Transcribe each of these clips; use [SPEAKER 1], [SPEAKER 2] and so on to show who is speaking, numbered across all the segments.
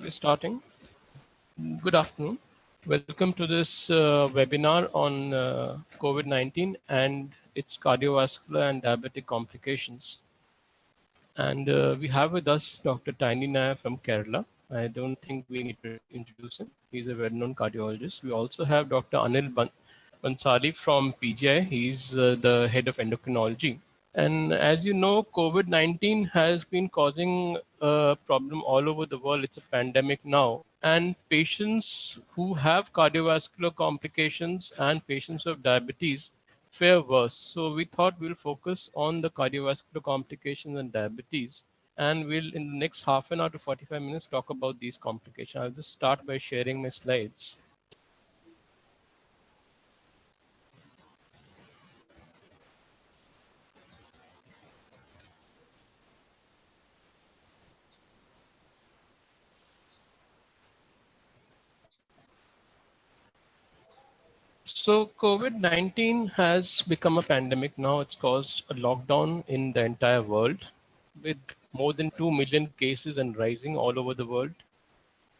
[SPEAKER 1] We're starting. Good afternoon. Welcome to this webinar on COVID-19 and its cardiovascular and diabetic complications. And we have with us Dr. Tiny Nair from Kerala. I don't think we need to introduce him. He's a well-known cardiologist. We also have Dr. Anil Bansali from PGI. He's the head of endocrinology. And as you know, COVID-19 has been causing a problem all over the world. It's a pandemic now. And patients who have cardiovascular complications and patients who have diabetes fare worse. So we thought we'll focus on the cardiovascular complications and diabetes. And we'll, in the next half an hour to 45 minutes, talk about these complications. I'll just start by sharing my slides. So COVID-19 has become a pandemic now. It's caused a lockdown in the entire world with more than 2 million cases and rising all over the world.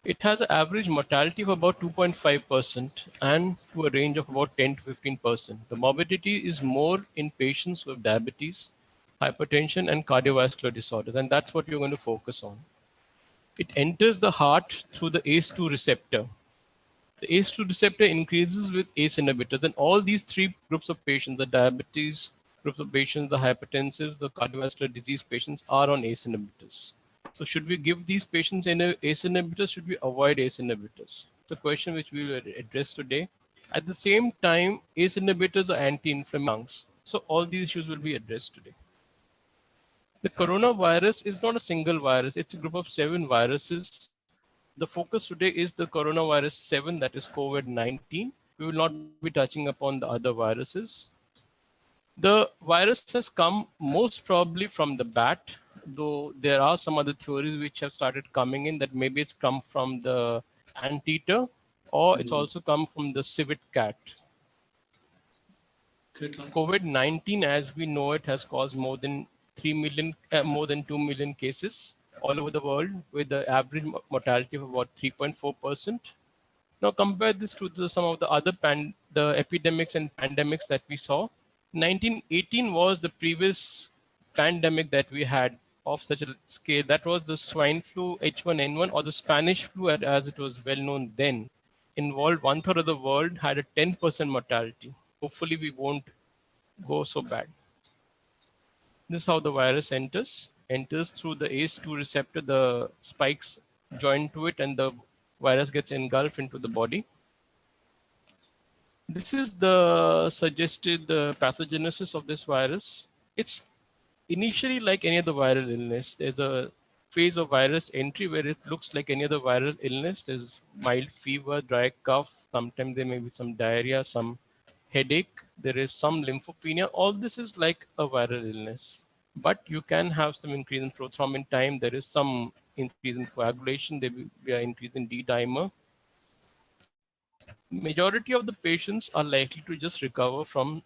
[SPEAKER 1] It has an average mortality of about 2.5% and to a range of about 10 to 15%. The morbidity is more in patients with diabetes, hypertension, and cardiovascular disorders, and that's what you're going to focus on. It enters the heart through the ACE2 receptor. The ACE2 receptor increases with ACE inhibitors, and all these three groups of patients, the diabetes groups of patients, the hypertensive, the cardiovascular disease patients, are on ACE inhibitors. So should we give these patients ACE inhibitors? Should we avoid ACE inhibitors? It's a question which we will address today. At the same time, ACE inhibitors are anti-inflammatories. So all these issues will be addressed today. The coronavirus is not a single virus. It's a group of 7 viruses. The focus today is the coronavirus 7, that is COVID-19. We will not be touching upon the other viruses. The virus has come most probably from the bat, though there are some other theories which have started coming in that maybe it's come from the anteater or it's also come from the civet cat. COVID-19, as we know it, has caused more than 2 million cases all over the world with the average mortality of about 3.4%. Now compare this to some of the other the epidemics and pandemics that we saw. 1918 was the previous pandemic that we had of such a scale. That was the swine flu H1N1 or the Spanish flu as it was well known then. Involved 1/3 of the world, had a 10% mortality. Hopefully we won't go so bad. This is how the virus enters through the ACE2 receptor. The spikes join to it and the virus gets engulfed into the body. This is the suggested pathogenesis of this virus. It's initially like any other viral illness. There's a phase of virus entry where it looks like any other viral illness. There's mild fever, dry cough. Sometimes there may be some diarrhea, some headache. There is some lymphopenia. All this is like a viral illness. But you can have some increase in prothrombin time. There is some increase in coagulation. There will be an increase in D-dimer. Majority of the patients are likely to just recover from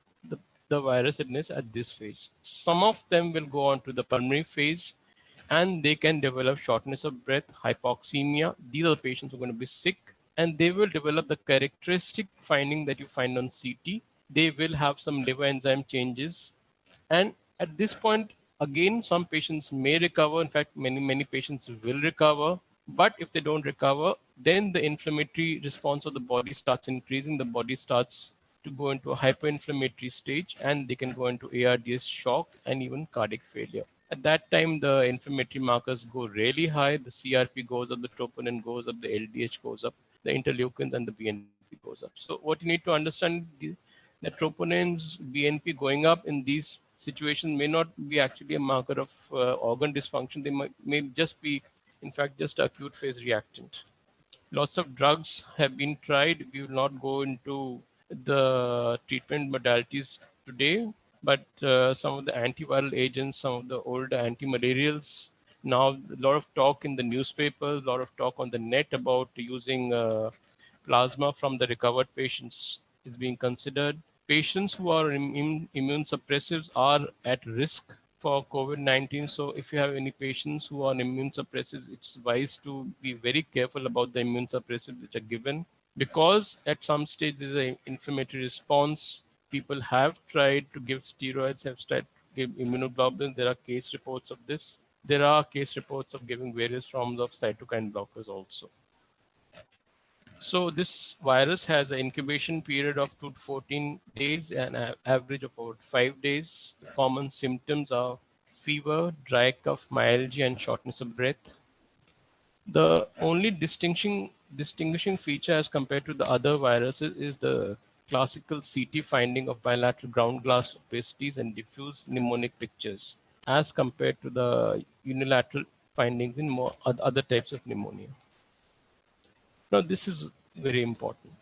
[SPEAKER 1] the virus illness at this phase. Some of them will go on to the pulmonary phase and they can develop shortness of breath, hypoxemia. These are the patients who are going to be sick and they will develop the characteristic finding that you find on CT. They will have some liver enzyme changes. And at this point, again, some patients may recover. In fact, many patients will recover. But if they don't recover, then the inflammatory response of the body starts increasing. The body starts to go into a hyperinflammatory stage and they can go into ARDS shock and even cardiac failure. At that time, the inflammatory markers go really high. The CRP goes up, the troponin goes up, the LDH goes up, the interleukins and the BNP goes up. So what you need to understand, the troponins, BNP going up in these situations may not be actually a marker of organ dysfunction. They may just be, in fact, just acute phase reactant. Lots of drugs have been tried. We will not go into the treatment modalities today, but some of the antiviral agents, some of the old antimalarials. Now, a lot of talk in the newspapers, a lot of talk on the net about using plasma from the recovered patients is being considered. Patients who are immune suppressives are at risk for COVID-19. So if you have any patients who are on immune suppressive, it's wise to be very careful about the immune suppressive which are given, because at some stage there's an inflammatory response. People have tried to give steroids, have tried to give immunoglobulins. There are case reports of this. There are case reports of giving various forms of cytokine blockers also. So this virus has an incubation period of 2 to 14 days and an average of about 5 days. The common symptoms are fever, dry cough, myalgia, and shortness of breath. The only distinguishing feature as compared to the other viruses is the classical CT finding of bilateral ground glass opacities and diffuse mnemonic pictures as compared to the unilateral findings in more other types of pneumonia. Now, this is very important.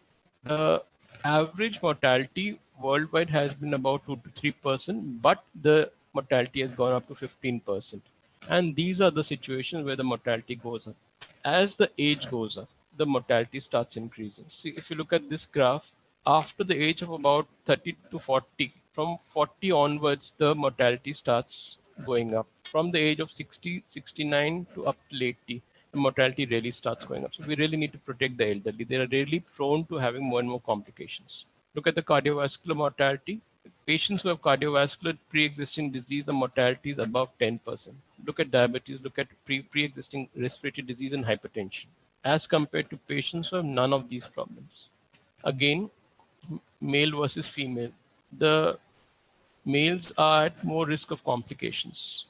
[SPEAKER 1] The average mortality worldwide has been about 2 to 3%, but the mortality has gone up to 15%. And these are the situations where the mortality goes up. As the age goes up, the mortality starts increasing. See, if you look at this graph, after the age of about 30 to 40, from 40 onwards, the mortality starts going up. From the age of 60, 69 to up till 80, the mortality really starts going up. So we really need to protect the elderly. They are really prone to having more and more complications. Look at the cardiovascular mortality. Patients who have cardiovascular pre-existing disease, the mortality is above 10%. Look at diabetes, look at pre-existing respiratory disease and hypertension, as compared to patients who have none of these problems. Again, male versus female. The males are at more risk of complications.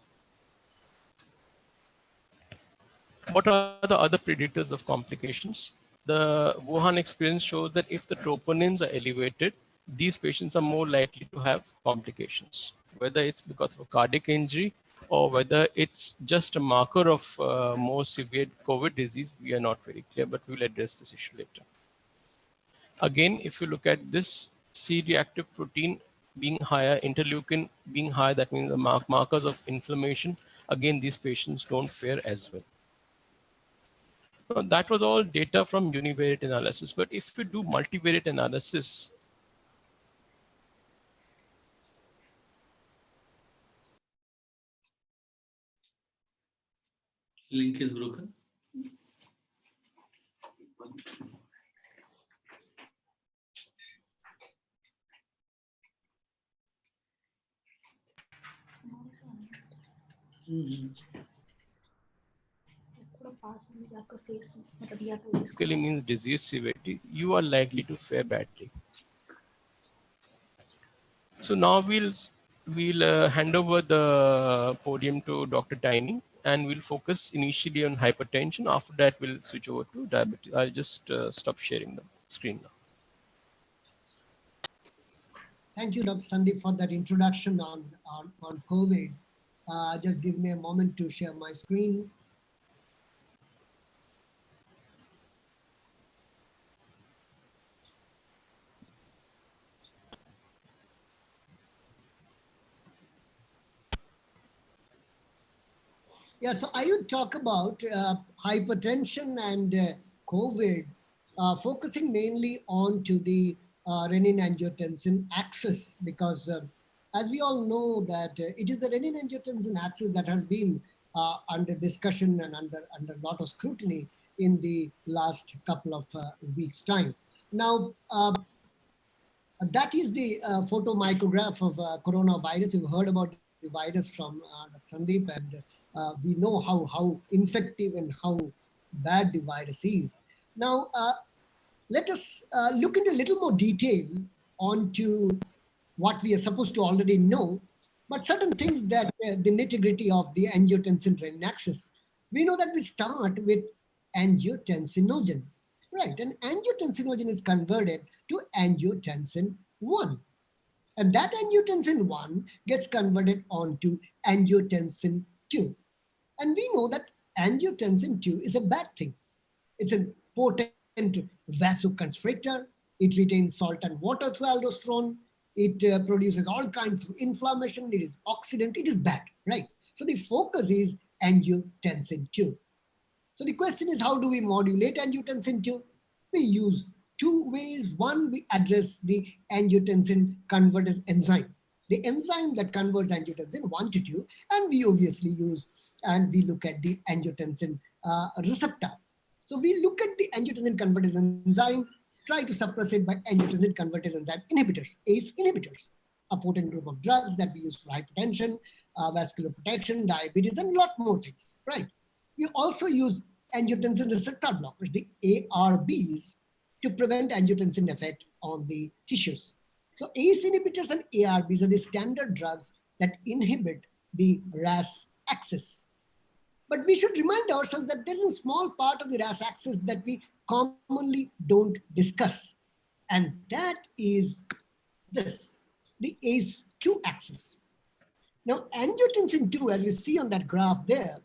[SPEAKER 1] What are the other predictors of complications? The Wuhan experience shows that if the troponins are elevated, these patients are more likely to have complications, whether it's because of a cardiac injury or whether it's just a marker of more severe COVID disease. We are not very clear, but we'll address this issue later. Again, if you look at this C-reactive protein being higher, interleukin being high, that means the markers of inflammation. Again, these patients don't fare as well. That was all data from univariate analysis. But if we do multivariate analysis,
[SPEAKER 2] link is broken.
[SPEAKER 1] basically means disease severity, you are likely to fare badly. So now we'll hand over the podium to Dr. Tiny, and we'll focus initially on hypertension. After that, we'll switch over to diabetes. I'll just stop sharing the screen now.
[SPEAKER 3] Thank you, Dr. Sandeep, for that introduction on COVID. Just give me a moment to share my screen. Yeah, so I would talk about hypertension and COVID, focusing mainly on to the renin-angiotensin axis, because as we all know that it is the renin-angiotensin axis that has been under discussion and under a lot of scrutiny in the last couple of weeks' time. Now, that is the photomicrograph of coronavirus. You've heard about the virus from Sandeep, and we know how infective and how bad the virus is. Now, let us look into a little more detail onto what we are supposed to already know, but certain things that the nitty-gritty of the angiotensin-renin axis. We know that we start with angiotensinogen, right? And angiotensinogen is converted to angiotensin 1. And that angiotensin 1 gets converted onto angiotensin 2. And we know that angiotensin 2 is a bad thing. It's a potent vasoconstrictor. It retains salt and water through aldosterone. It produces all kinds of inflammation. It is oxidant. It is bad, right? So the focus is angiotensin 2. So the question is, how do we modulate angiotensin 2? We use two ways. One, we address the angiotensin convertase enzyme. the enzyme that converts angiotensin 1 to 2, and we obviously use and we look at the angiotensin receptor. So we look at the angiotensin convertase enzyme, try to suppress it by angiotensin convertase enzyme inhibitors, ACE inhibitors, a potent group of drugs that we use for hypertension, vascular protection, diabetes, and a lot more things, right? We also use angiotensin receptor blockers, the ARBs, to prevent angiotensin effect on the tissues. So ACE inhibitors and ARBs are the standard drugs that inhibit the RAS axis. But we should remind ourselves that there is a small part of the RAS axis that we commonly don't discuss. And that is this, the ACE2 axis. Now, angiotensin 2, as we see on that graph there,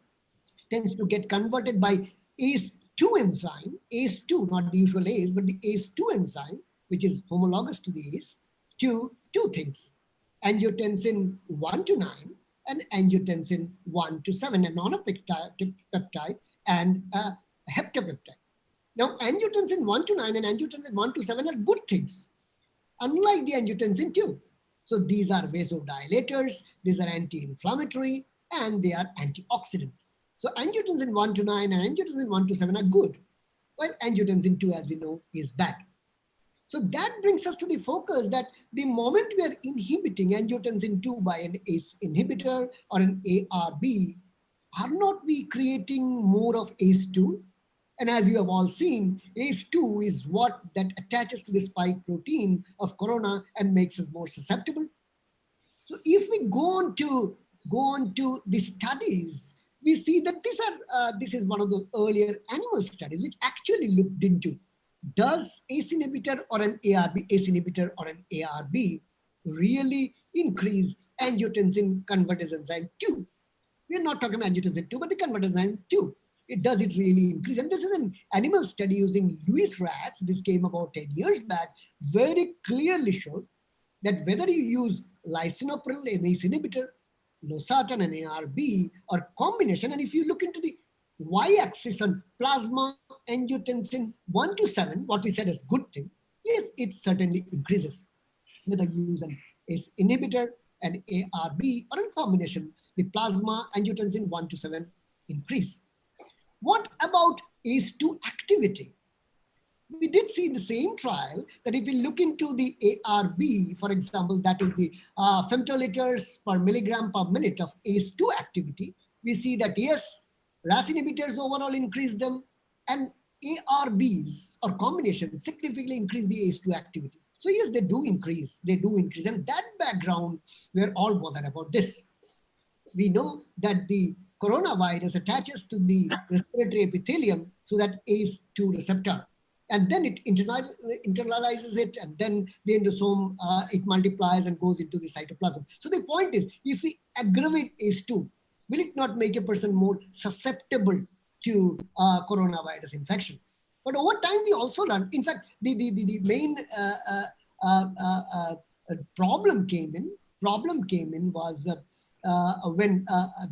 [SPEAKER 3] tends to get converted by ACE2 enzyme, ACE2, not the usual ACE, but the ACE2 enzyme, which is homologous to the ACE, to two things, angiotensin 1 to 9 and angiotensin 1 to 7, a nonpeptide and a heptapeptide. Now, angiotensin 1 to 9 and angiotensin 1 to 7 are good things, unlike the angiotensin 2. So these are vasodilators, these are anti-inflammatory, and they are antioxidant. So angiotensin 1 to 9 and angiotensin 1 to 7 are good, while angiotensin 2, as we know, is bad. So that brings us to the focus that the moment we are inhibiting angiotensin 2 by an ACE inhibitor or an ARB, are not we creating more of ACE2? And as you have all seen, ACE2 is what that attaches to the spike protein of corona and makes us more susceptible. So if we go on to the studies, we see that this is one of those earlier animal studies which actually looked into, does ACE inhibitor or an ARB really increase angiotensin convertase enzyme 2? We're not talking about angiotensin 2, but the convertase enzyme 2. Does it really increase? And this is an animal study using Lewis rats. This came about 10 years back, very clearly showed that whether you use lisinopril, an ACE inhibitor, losartan, an ARB, or combination, and if you look into the y-axis on plasma angiotensin 1 to 7, what we said is good thing, yes, it certainly increases. Whether you use an ACE inhibitor, an ARB, or in combination, the plasma angiotensin 1 to 7 increase. What about ACE2 activity? We did see in the same trial that if we look into the ARB, for example, that is the femtoliters per milligram per minute of ACE2 activity, we see that yes, RAS inhibitors overall increase them, and ARBs or combinations significantly increase the ACE2 activity. So yes, they do increase. And that background, we're all bothered about this. We know that the coronavirus attaches to the respiratory epithelium through that ACE2 receptor. And then it internalizes it, and then the endosome, it multiplies and goes into the cytoplasm. So the point is, if we aggravate ACE2, will it not make a person more susceptible to coronavirus infection? But over time, we also learn, in fact, the main problem came in was when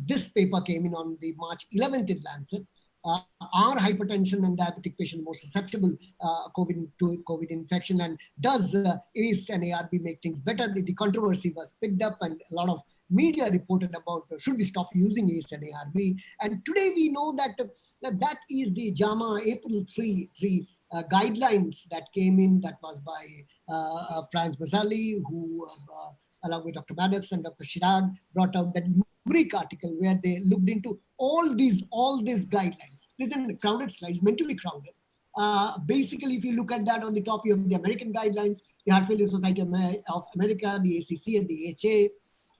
[SPEAKER 3] this paper came in on the March 11th in Lancet. Are hypertension and diabetic patients more susceptible to COVID infection, and does ACE and ARB make things better? The controversy was picked up, and a lot of media reported about should we stop using ACE and ARB. And today we know that that is the JAMA April 3 guidelines that came in, that was by Franz Maselli, who along with Dr. Maddox and Dr. Chirag, brought out that URIC article where they looked into all these guidelines. This is a crowded slide, it's meant to be crowded. Basically, if you look at that, on the top, you have the American guidelines, the Heart Failure Society of America, the ACC and the AHA.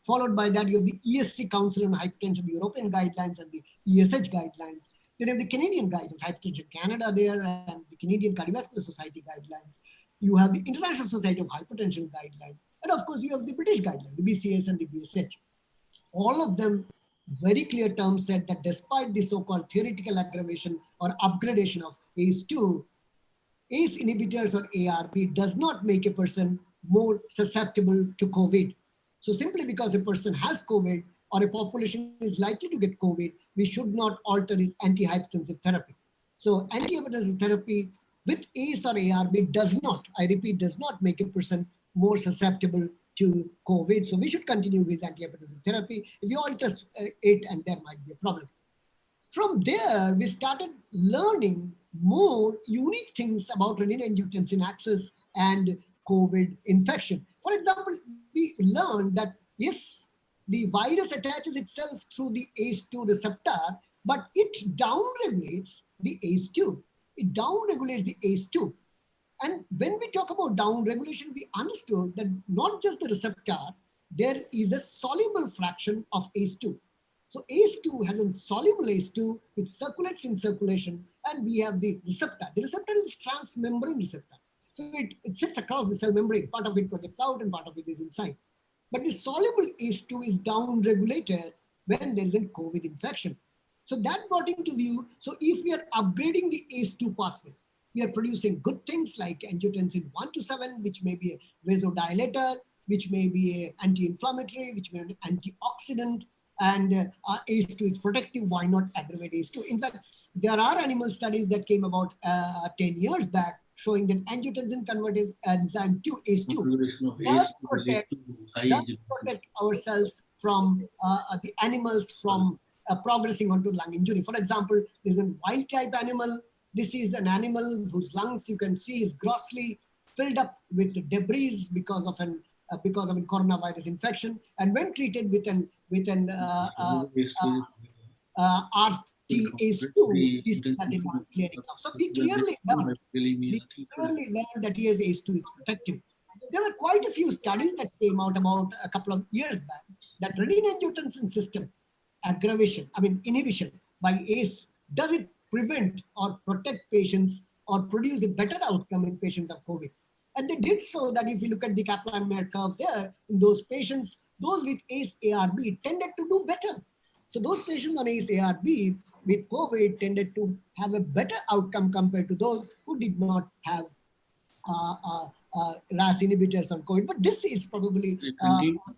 [SPEAKER 3] Followed by that, you have the ESC Council on Hypertension, the European guidelines, and the ESH guidelines. Then you have the Canadian guidelines, Hypertension Canada there, and the Canadian Cardiovascular Society guidelines. You have the International Society of Hypertension guideline. And of course, you have the British guidelines, the BCS and the BSH. All of them, very clear terms, said that despite the so-called theoretical aggravation or upgradation of ACE2, ACE inhibitors or ARB does not make a person more susceptible to COVID. So simply because a person has COVID or a population is likely to get COVID, we should not alter his antihypertensive therapy. So antihypertensive therapy with ACE or ARB does not, I repeat, does not make a person more susceptible to COVID. So we should continue with antihypertensive therapy. If you alter it, and there might be a problem. From there, we started learning more unique things about renin-angiotensin axis and COVID infection. For example, we learned that yes, the virus attaches itself through the ACE2 receptor, but it downregulates the ACE2. It downregulates the ACE2. And when we talk about downregulation, we understood that not just the receptor, there is a soluble fraction of ACE2. So ACE2 has a soluble ACE2 which circulates in circulation, and we have the receptor. The receptor is a transmembrane receptor. So it sits across the cell membrane. Part of it projects out and part of it is inside. But the soluble ACE2 is downregulated when there is a COVID infection. So that brought into view, so if we are upgrading the ACE2 pathway, we are producing good things like angiotensin 1 to 7, which may be a vasodilator, which may be an anti-inflammatory, which may be an antioxidant, and ACE2 is protective. Why not aggravate ACE2? In fact, there are animal studies that came about 10 years back showing that angiotensin convertase enzyme 2, ACE2, does protect ourselves from the animals from progressing onto lung injury. For example, there's a wild type animal. This is an animal whose lungs you can see is grossly filled up with debris because of a coronavirus infection, and when treated with an RT-ACE2, we see that they are clearing off. So we clearly learned that ACE2 is protective. There were quite a few studies that came out about a couple of years back that renin-angiotensin system inhibition by ACE, does it prevent or protect patients or produce a better outcome in patients of COVID? And they did so that if you look at the Kaplan-Meier curve there, in those patients, those with ACE-ARB tended to do better. So those patients on ACE-ARB with COVID tended to have a better outcome compared to those who did not have RAS inhibitors on COVID. But this is probably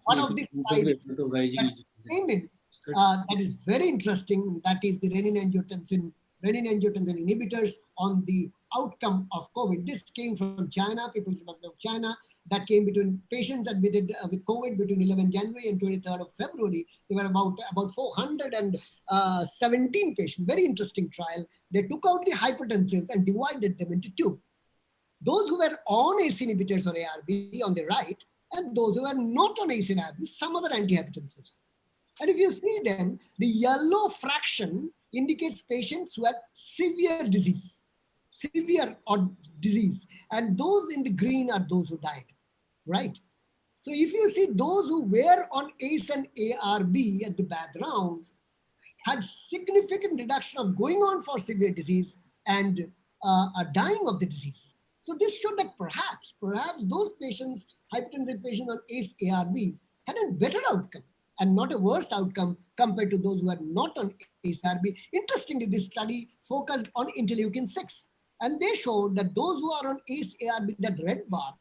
[SPEAKER 3] one of the slides that came in that is very interesting. That is the renin-angiotensin inhibitors on the outcome of COVID. This came from China, People's Republic of China, that came between patients admitted with COVID between 11 January and 23rd of February. There were about 417 patients. Very interesting trial. They took out the hypertensives and divided them into two. Those who were on ACE inhibitors or ARB on the right, and those who were not on ACE and ARB, some other antihypertensives. And if you see them, the yellow fraction indicates patients who have severe disease, and those in the green are those who died, right? So if you see those who were on ACE and ARB at the background had significant reduction of going on for severe disease and dying of the disease. So this showed that perhaps those patients, hypertensive patients on ACE ARB, had a better outcome and not a worse outcome compared to those who are not on ACE ARB. Interestingly, this study focused on interleukin-6, and they showed that those who are on ACE ARB, that red bar,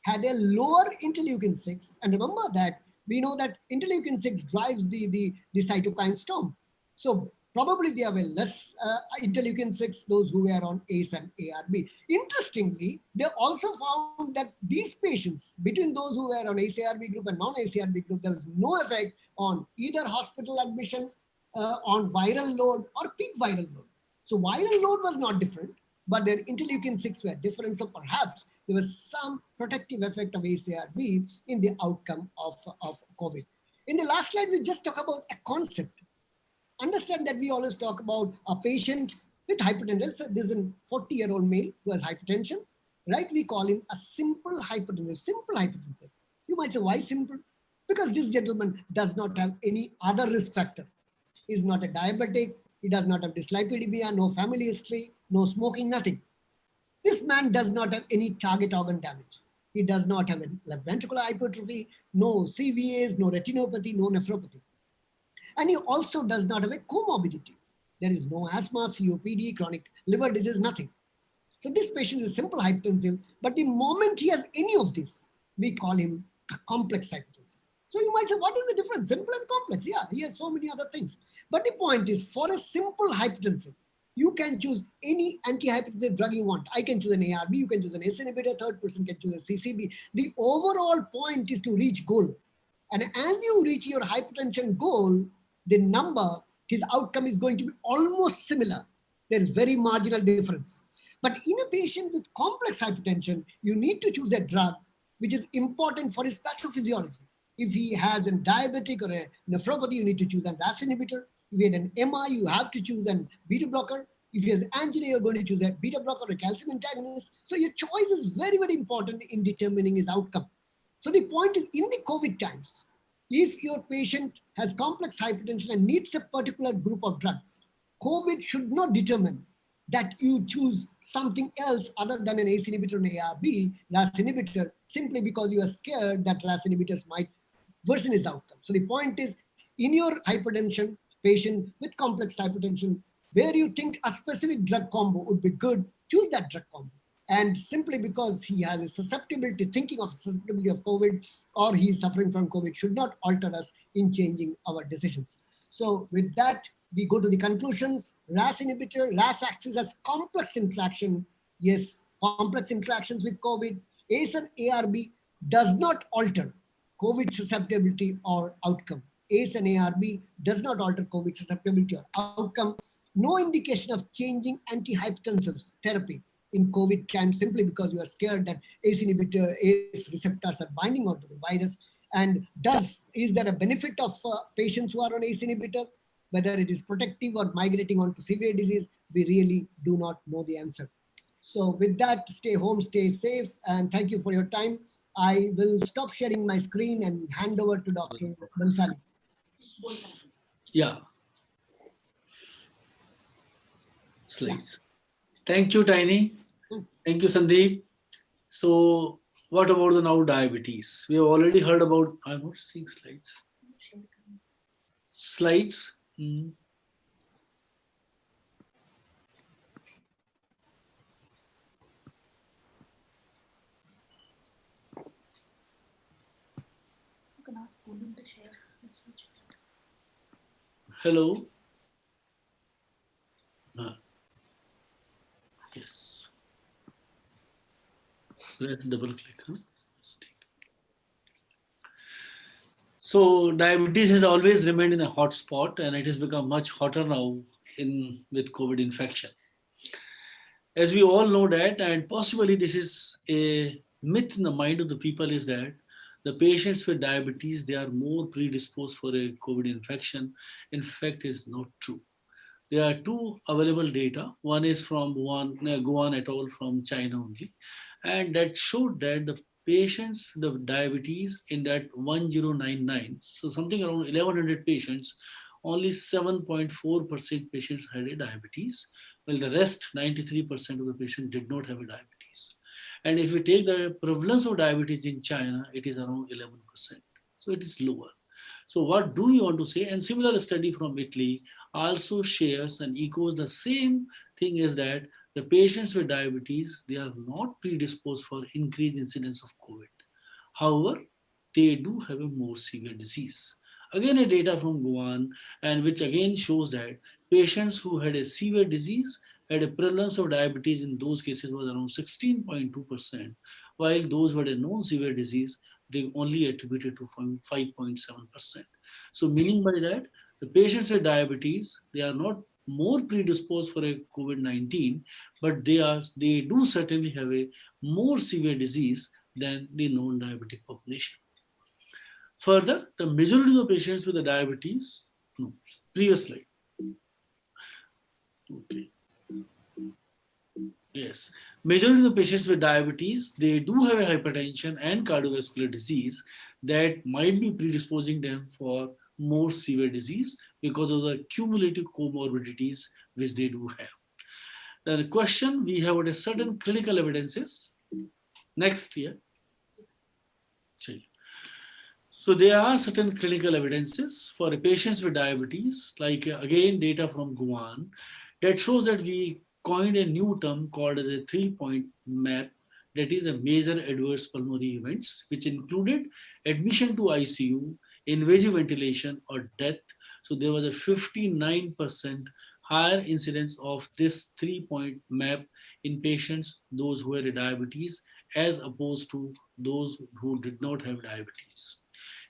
[SPEAKER 3] had a lower interleukin-6. And remember that we know that interleukin-6 drives the cytokine storm. So probably they have a less interleukin-6, those who were on ACE and ARB. Interestingly, they also found that these patients, between those who were on ACE-ARB group and non-ACE-ARB group, there was no effect on either hospital admission, on viral load or peak viral load. So viral load was not different, but their interleukin-6 were different. So perhaps there was some protective effect of ACE-ARB in the outcome of COVID. In the last slide, we just talk about a concept. Understand that we always talk about a patient with hypertension. So there's a 40-year-old male who has hypertension, right? We call him a simple hypertensive. You might say, why simple? Because this gentleman does not have any other risk factor. He's not a diabetic. He does not have dyslipidemia, no family history, no smoking, nothing. This man does not have any target organ damage. He does not have a left ventricular hypertrophy, no CVAs, no retinopathy, no nephropathy. And he also does not have a comorbidity. There is no asthma, COPD, chronic liver disease, nothing. So this patient is simple hypertensive, but the moment he has any of this, we call him a complex hypertensive. So you might say, what is the difference? Simple and complex. Yeah, he has so many other things. But the point is, for a simple hypertensive, You can choose any antihypertensive drug you want. I can choose an ARB, you can choose an ACE inhibitor, third person can choose a CCB. The overall point is to reach goal. And as you reach your hypertension goal, the number, his outcome is going to be almost similar. There is very marginal difference. But in a patient with complex hypertension, you need to choose a drug which is important for his pathophysiology. If he has a diabetic or a nephropathy, you need to choose an RAS inhibitor. If he had an MI, you have to choose an beta blocker. If he has angina, you're going to choose a beta blocker or a calcium antagonist. So your choice is very, very important in determining his outcome. So the point is, in the COVID times, if your patient has complex hypertension and needs a particular group of drugs, COVID should not determine that you choose something else other than an ACE inhibitor and ARB, RAS inhibitor, simply because you are scared that RAS inhibitors might worsen his outcome. So the point is, in your hypertension patient with complex hypertension, where you think a specific drug combo would be good, choose that drug combo. And simply because he has a susceptibility, thinking of susceptibility of COVID, or he is suffering from COVID, should not alter us in changing our decisions. So with that, we go to the conclusions. RAS inhibitor, RAS axis has complex interaction. Yes, complex interactions with COVID. ACE and ARB does not alter COVID susceptibility or outcome. ACE and ARB does not alter COVID susceptibility or outcome. No indication of changing antihypertensives therapy in COVID times, simply because you are scared that ACE inhibitor, ACE receptors are binding onto the virus. And is there a benefit of patients who are on ACE inhibitor? Whether it is protective or migrating onto severe disease, we really do not know the answer. So with that, stay home, stay safe, and thank you for your time. I will stop sharing my screen and hand over to Dr. Bansali.
[SPEAKER 2] Yeah. Slides. Thank you, Tiny. Thank you, Sandeep. So what about the now diabetes? We have already heard about, I'm not seeing slides. Slides.
[SPEAKER 4] Can ask Poonam to share.
[SPEAKER 2] Hello. Yes. Let's double click. Huh? So diabetes has always remained in a hot spot, and it has become much hotter now with COVID infection. As we all know that, and possibly this is a myth in the mind of the people, is that the patients with diabetes, they are more predisposed for a COVID infection. In fact, is not true. There are two available data. One is from Guan et al. From China only, and that showed that the patients with the diabetes in that 1099, so something around 1100 patients, only 7.4% patients had a diabetes, while the rest, 93% of the patients did not have a diabetes. And if we take the prevalence of diabetes in China, it is around 11%. So it is lower. So what do you want to say? And similar study from Italy also shares and echoes the same thing, is that the patients with diabetes, they are not predisposed for increased incidence of COVID. However, they do have a more severe disease. Again, a data from Guan, and which again shows that patients who had a severe disease had a prevalence of diabetes in those cases was around 16.2%, while those who had a non-severe disease, they only attributed to 5.7%. So meaning by that, the patients with diabetes, they are not more predisposed for a COVID-19, but they do certainly have a more severe disease than the non-diabetic population. Further, the majority of the patients with the diabetes, no, previous slide. Okay. Yes, majority of the patients with diabetes, they do have a hypertension and cardiovascular disease that might be predisposing them for more severe disease because of the cumulative comorbidities which they do have. Then the question, we have a certain clinical evidences. Next year. So there are certain clinical evidences for patients with diabetes, like again data from Guan, that shows that we coined a new term called as a 3-point map, that is a major adverse pulmonary events, which included admission to ICU, invasive ventilation, or death. So there was a 59% higher incidence of this 3-point map in patients, those who had diabetes, as opposed to those who did not have diabetes.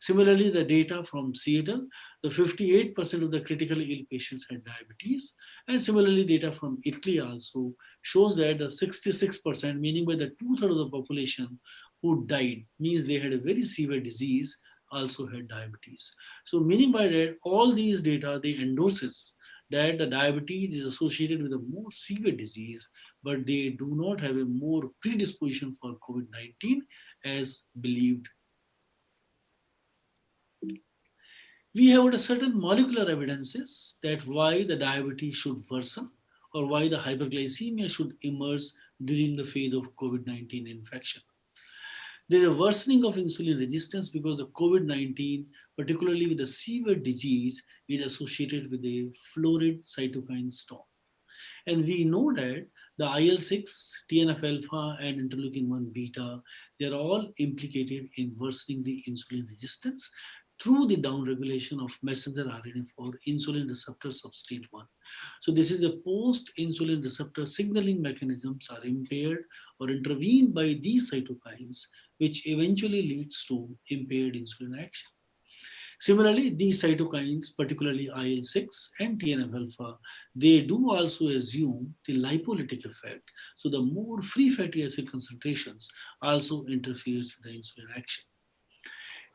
[SPEAKER 2] Similarly, the data from Seattle, the 58% of the critically ill patients had diabetes. And similarly, data from Italy also shows that the 66%, meaning by the two-thirds of the population who died, means they had a very severe disease, also had diabetes. So meaning by that, all these data, they endorses that the diabetes is associated with a more severe disease, but they do not have a more predisposition for COVID-19 as believed. We have a certain molecular evidences that why the diabetes should worsen or why the hyperglycemia should emerge during the phase of COVID-19 infection. There is a worsening of insulin resistance because the COVID-19, particularly with the severe disease, is associated with a florid cytokine storm. And we know that the IL-6, TNF-alpha, and interleukin-1 beta, they're all implicated in worsening the insulin resistance through the downregulation of messenger RNA for insulin receptor substrate 1. So this is the post-insulin receptor signaling mechanisms are impaired or intervened by these cytokines, which eventually leads to impaired insulin action. Similarly, these cytokines, particularly IL-6 and TNF-alpha, they do also assume the lipolytic effect. So the more free fatty acid concentrations also interferes with the insulin action.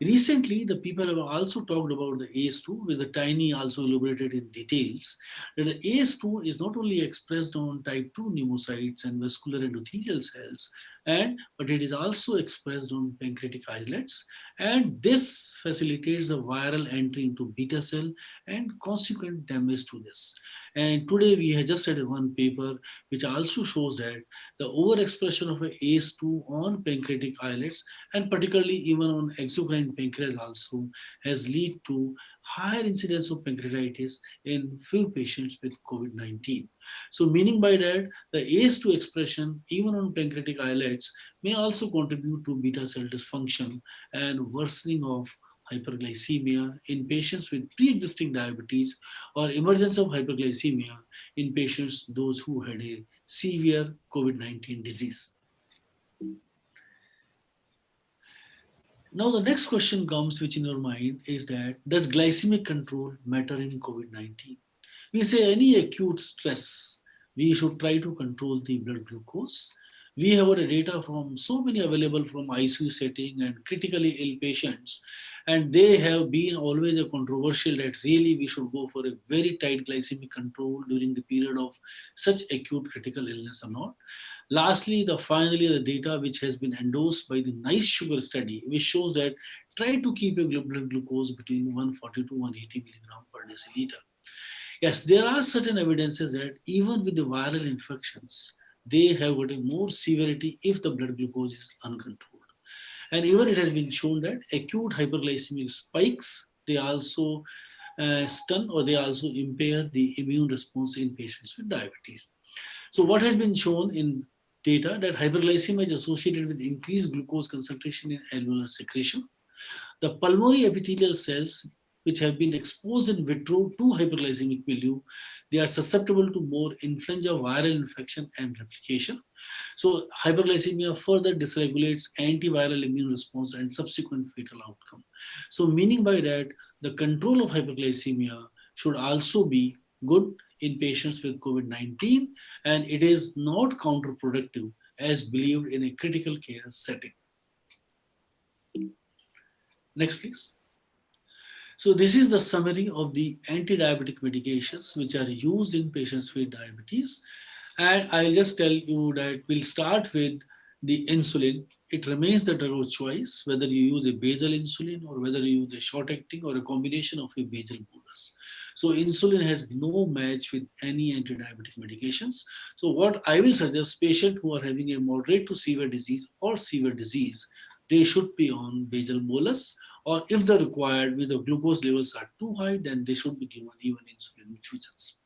[SPEAKER 2] Recently, the people have also talked about the ACE2, which the Tiny also elaborated in details, that the ACE2 is not only expressed on type 2 pneumocytes and vascular endothelial cells, but it is also expressed on pancreatic islets, and this facilitates the viral entry into beta cell and consequent damage to this. And today we have just had one paper which also shows that the overexpression of ACE2 on pancreatic islets and particularly even on exocrine pancreas also has led to higher incidence of pancreatitis in few patients with COVID-19. So meaning by that, the ACE2 expression even on pancreatic islets may also contribute to beta cell dysfunction and worsening of hyperglycemia in patients with pre-existing diabetes or emergence of hyperglycemia in patients those who had a severe COVID-19 disease. Now the next question comes which in your mind is that does glycemic control matter in COVID-19? We say any acute stress, we should try to control the blood glucose. We have data from so many available from ICU setting and critically ill patients, and they have been always a controversial that really we should go for a very tight glycemic control during the period of such acute critical illness or not. Lastly, finally the data which has been endorsed by the NICE sugar study, which shows that try to keep your blood glucose between 140 to 180 milligram per deciliter. Yes, there are certain evidences that even with the viral infections, they have got a more severity if the blood glucose is uncontrolled. And even it has been shown that acute hyperglycemic spikes, they also stun or they also impair the immune response in patients with diabetes. So what has been shown in data that hyperglycemia is associated with increased glucose concentration in alveolar secretion. The pulmonary epithelial cells which have been exposed in vitro to hyperglycemic milieu, they are susceptible to more influenza viral infection and replication. So hyperglycemia further dysregulates antiviral immune response and subsequent fatal outcome. So meaning by that, the control of hyperglycemia should also be good in patients with COVID-19, and it is not counterproductive as believed in a critical care setting. Next, please. So this is the summary of the anti-diabetic medications which are used in patients with diabetes. And I'll just tell you that we'll start with the insulin. It remains the drug of choice, whether you use a basal insulin or whether you use a short-acting or a combination of a basal bolus. So insulin has no match with any anti-diabetic medications. So what I will suggest, patients who are having a moderate to severe disease or severe disease, they should be on basal bolus, or if they're required, with the glucose levels are too high, then they should be given even insulin infusions.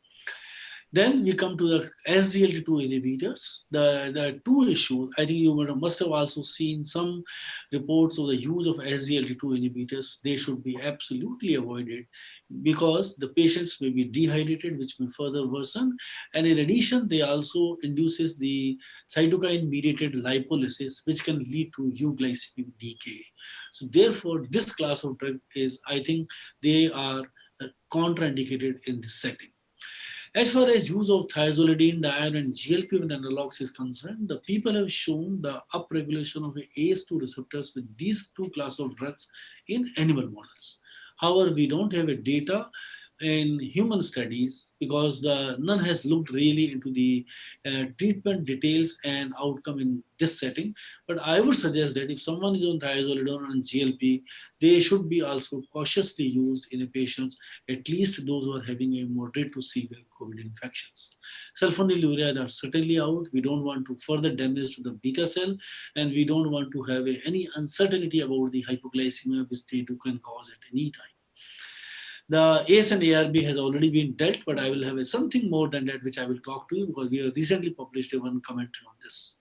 [SPEAKER 2] Then we come to the SGLT2 inhibitors. The two issues, I think you must have also seen some reports of the use of SGLT2 inhibitors. They should be absolutely avoided because the patients may be dehydrated, which may further worsen. And in addition, they also induces the cytokine mediated lipolysis, which can lead to euglycemic decay. So therefore, this class of drug is, I think they are contraindicated in this setting. As far as use of thiazolidine, diane, and GLP-1 analogs is concerned, the people have shown the upregulation of ACE2 receptors with these two class of drugs in animal models. However, we don't have a data in human studies because none has looked really into the treatment details and outcome in this setting. But I would suggest that if someone is on thiazolidine or on GLP, they should be also cautiously used in a patients, at least those who are having a moderate to severe COVID infections. Sulfonylureas are certainly out. We don't want to further damage to the beta cell, and we don't want to have any uncertainty about the hypoglycemia which they can cause at any time. The ACE and ARB has already been dealt, but I will have something more than that which I will talk to you because we have recently published one commentary on this.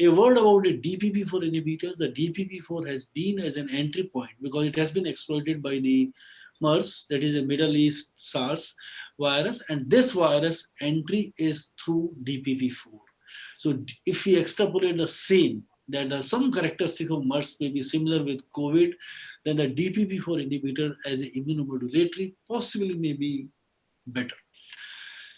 [SPEAKER 2] A word about the DPP4 inhibitors. The DPP4 has been as an entry point because it has been exploited by the MERS, that is a Middle East SARS virus, and this virus entry is through DPP4. So if we extrapolate the same, that some characteristic of MERS may be similar with COVID, then the DPP4 inhibitor as an immunomodulatory possibly may be better.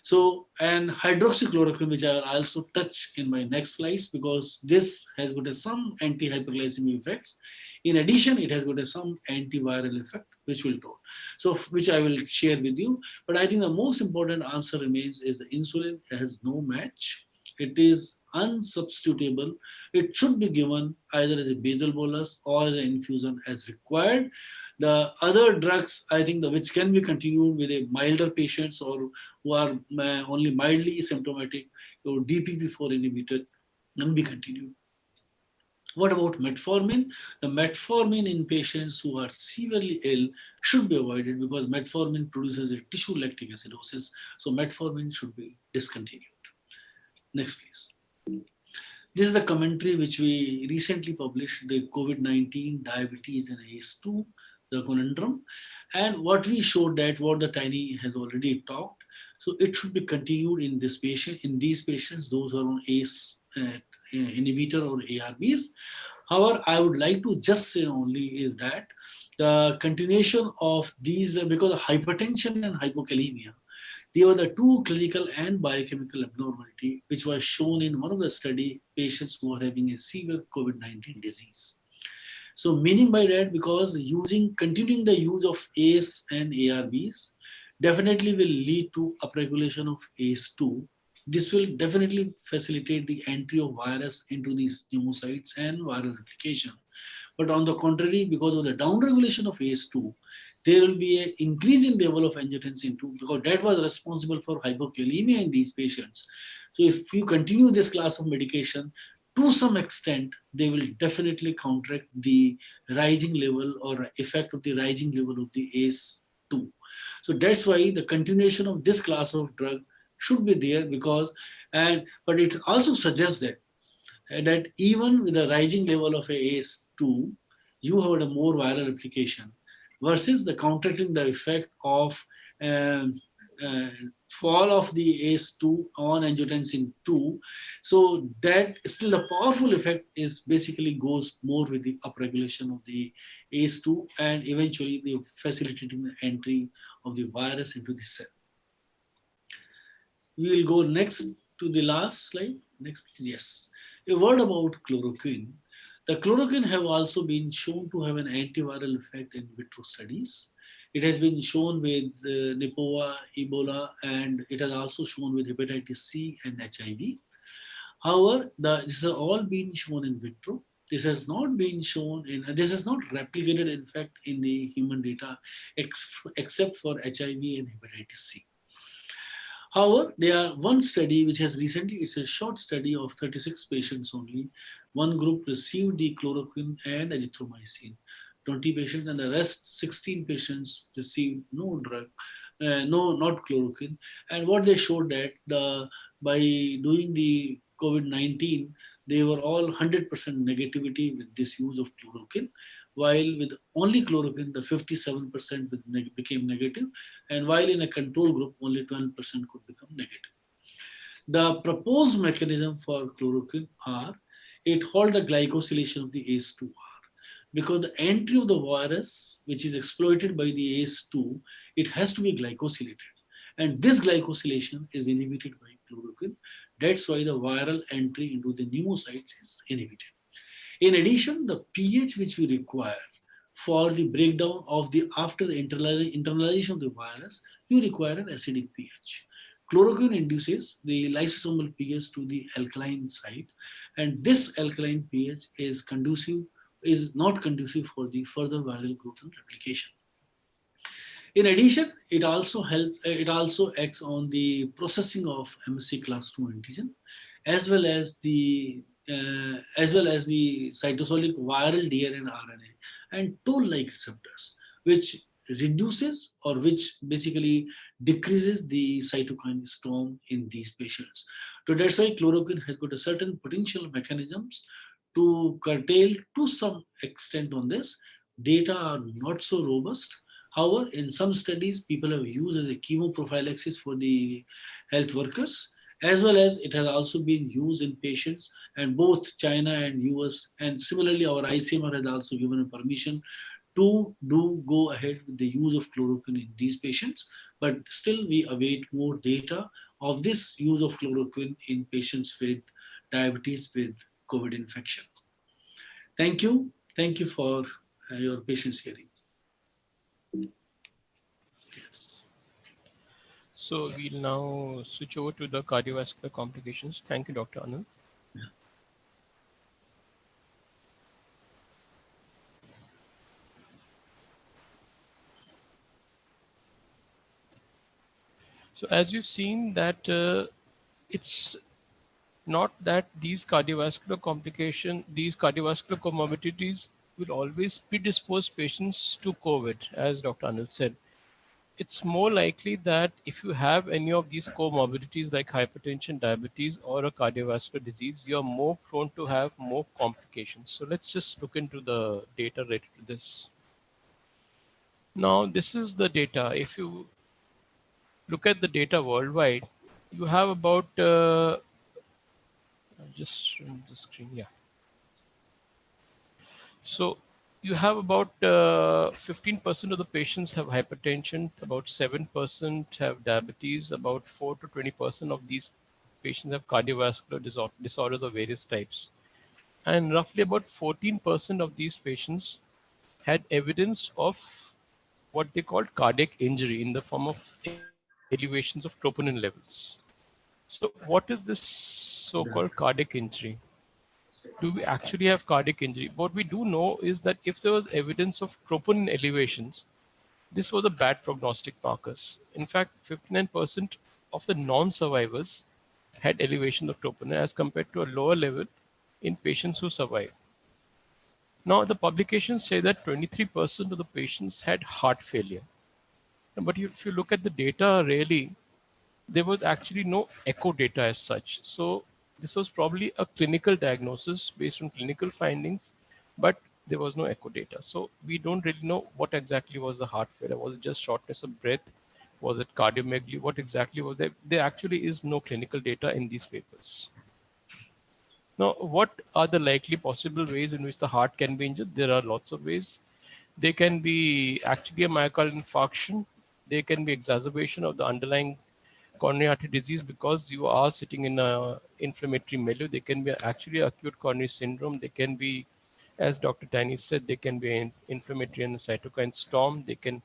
[SPEAKER 2] So, and hydroxychloroquine, which I will also touch in my next slides, because this has got some anti-hyperglycemic effects. In addition, it has got some antiviral effect, which we'll talk. So, which I will share with you. But I think the most important answer remains is the insulin has no match. It is unsubstitutable. It should be given either as a basal bolus or as an infusion as required. The other drugs, I think, which can be continued with a milder patients or who are only mildly symptomatic, or DPP4 inhibitor can be continued. What about metformin? The metformin in patients who are severely ill should be avoided because metformin produces a tissue lactic acidosis. So metformin should be discontinued. Next, please. This is the commentary which we recently published, the COVID-19, diabetes and ACE2, the conundrum. And what we showed that what the Tiny has already talked. So it should be continued in this patient, in these patients, those who are on ACE inhibitor or ARBs. However, I would like to just say only is that the continuation of these, because of hypertension and hypokalemia, they were the two clinical and biochemical abnormality which was shown in one of the study patients who are having a severe COVID-19 disease. So meaning by that, because continuing the use of ACE and ARBs definitely will lead to upregulation of ACE2. This will definitely facilitate the entry of virus into these pneumocytes and viral replication. But on the contrary, because of the downregulation of ACE2, there will be an increase in level of angiotensin 2 because that was responsible for hypokalemia in these patients. So if you continue this class of medication, to some extent, they will definitely counteract the rising level or effect of the rising level of the ACE2. So that's why the continuation of this class of drug should be there because, but it also suggests that even with the rising level of ACE2, you have a more viral application versus the counteracting the effect of um, uh, fall of the ACE2 on angiotensin 2. So that still the powerful effect is basically goes more with the upregulation of the ACE2 and eventually the facilitating the entry of the virus into the cell. We will go next to the last slide. Next, please. Yes. A word about chloroquine. The chloroquine have also been shown to have an antiviral effect in vitro studies. It has been shown with Nipah, Ebola, and it has also shown with hepatitis C and HIV. However, this has all been shown in vitro. This has not been shown in, this is not replicated in fact in the human data except for HIV and hepatitis C. However, there are one study which has recently, it's a short study of 36 patients only. One group received the chloroquine and azithromycin, 20 patients, and the rest 16 patients received no drug. no, not chloroquine. And what they showed that by doing the COVID-19, they were all 100% negativity with this use of chloroquine, while with only chloroquine, the 57% became negative, and while in a control group, only 12% could become negative. The proposed mechanism for chloroquine are it halt the glycosylation of the ACE2R, because the entry of the virus, which is exploited by the ACE2, it has to be glycosylated. And this glycosylation is inhibited by chloroquine. That's why the viral entry into the pneumocytes is inhibited. In addition, the pH which we require for the breakdown of the after the internalization of the virus, you require an acidic pH. Chloroquine induces the lysosomal pH to the alkaline side, and this alkaline pH is not conducive for the further viral growth and replication. In addition, it also acts on the processing of MSC class 2 antigen, as well as the cytosolic viral DNA and RNA and toll-like receptors, which reduces or which basically decreases the cytokine storm in these patients. So that's why chloroquine has got a certain potential mechanisms to curtail to some extent on this. Data are not so robust. However, in some studies, people have used as a chemoprophylaxis for the health workers, as well as it has also been used in patients, and both China and US, and similarly our ICMR has also given a permission to go ahead with the use of chloroquine in these patients, but still we await more data of this use of chloroquine in patients with diabetes with COVID infection. Thank you. Thank you for your patience hearing.
[SPEAKER 1] Yes. So we'll now switch over to the cardiovascular complications. Thank you, Dr. Anand. So as we've seen that it's not that these cardiovascular comorbidities will always predispose patients to COVID, as Dr. Anil said. It's more likely that if you have any of these comorbidities like hypertension, diabetes, or a cardiovascular disease, you're more prone to have more complications. So let's just look into the data related to this. Now, this is the data. If you look at the data worldwide, you have about, just run the screen, yeah. So you have about 15% of the patients have hypertension, about 7% have diabetes, about 4 to 20% of these patients have cardiovascular disorders of various types. And roughly about 14% of these patients had evidence of what they called cardiac injury in the form of elevations of troponin levels. So what is this so-called cardiac injury? Do we actually have cardiac injury? What we do know is that if there was evidence of troponin elevations, this was a bad prognostic markers. In fact, 59% of the non-survivors had elevation of troponin as compared to a lower level in patients who survived. Now, the publications say that 23% of the patients had heart failure. But if you look at the data, really, there was actually no echo data as such. So this was probably a clinical diagnosis based on clinical findings, but there was no echo data. So we don't really know what exactly was the heart failure. Was it just shortness of breath? Was it cardiomegaly? What exactly was there? There actually is no clinical data in these papers. Now, what are the likely possible ways in which the heart can be injured? There are lots of ways. They can be actually a myocardial infarction. They can be exacerbation of the underlying coronary artery disease because you are sitting in a inflammatory milieu. They can be actually acute coronary syndrome. They can be, as Dr. Tiny said, they can be an inflammatory and cytokine storm. They can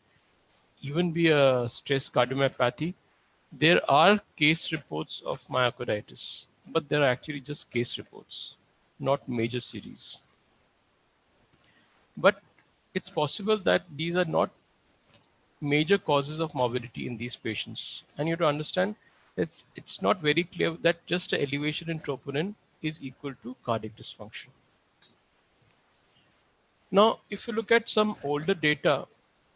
[SPEAKER 1] even be a stress cardiomyopathy. There are case reports of myocarditis, but they're actually just case reports, not major series. But it's possible that these are not major causes of morbidity in these patients. And you have to understand it's not very clear that just an elevation in troponin is equal to cardiac dysfunction. Now, if you look at some older data,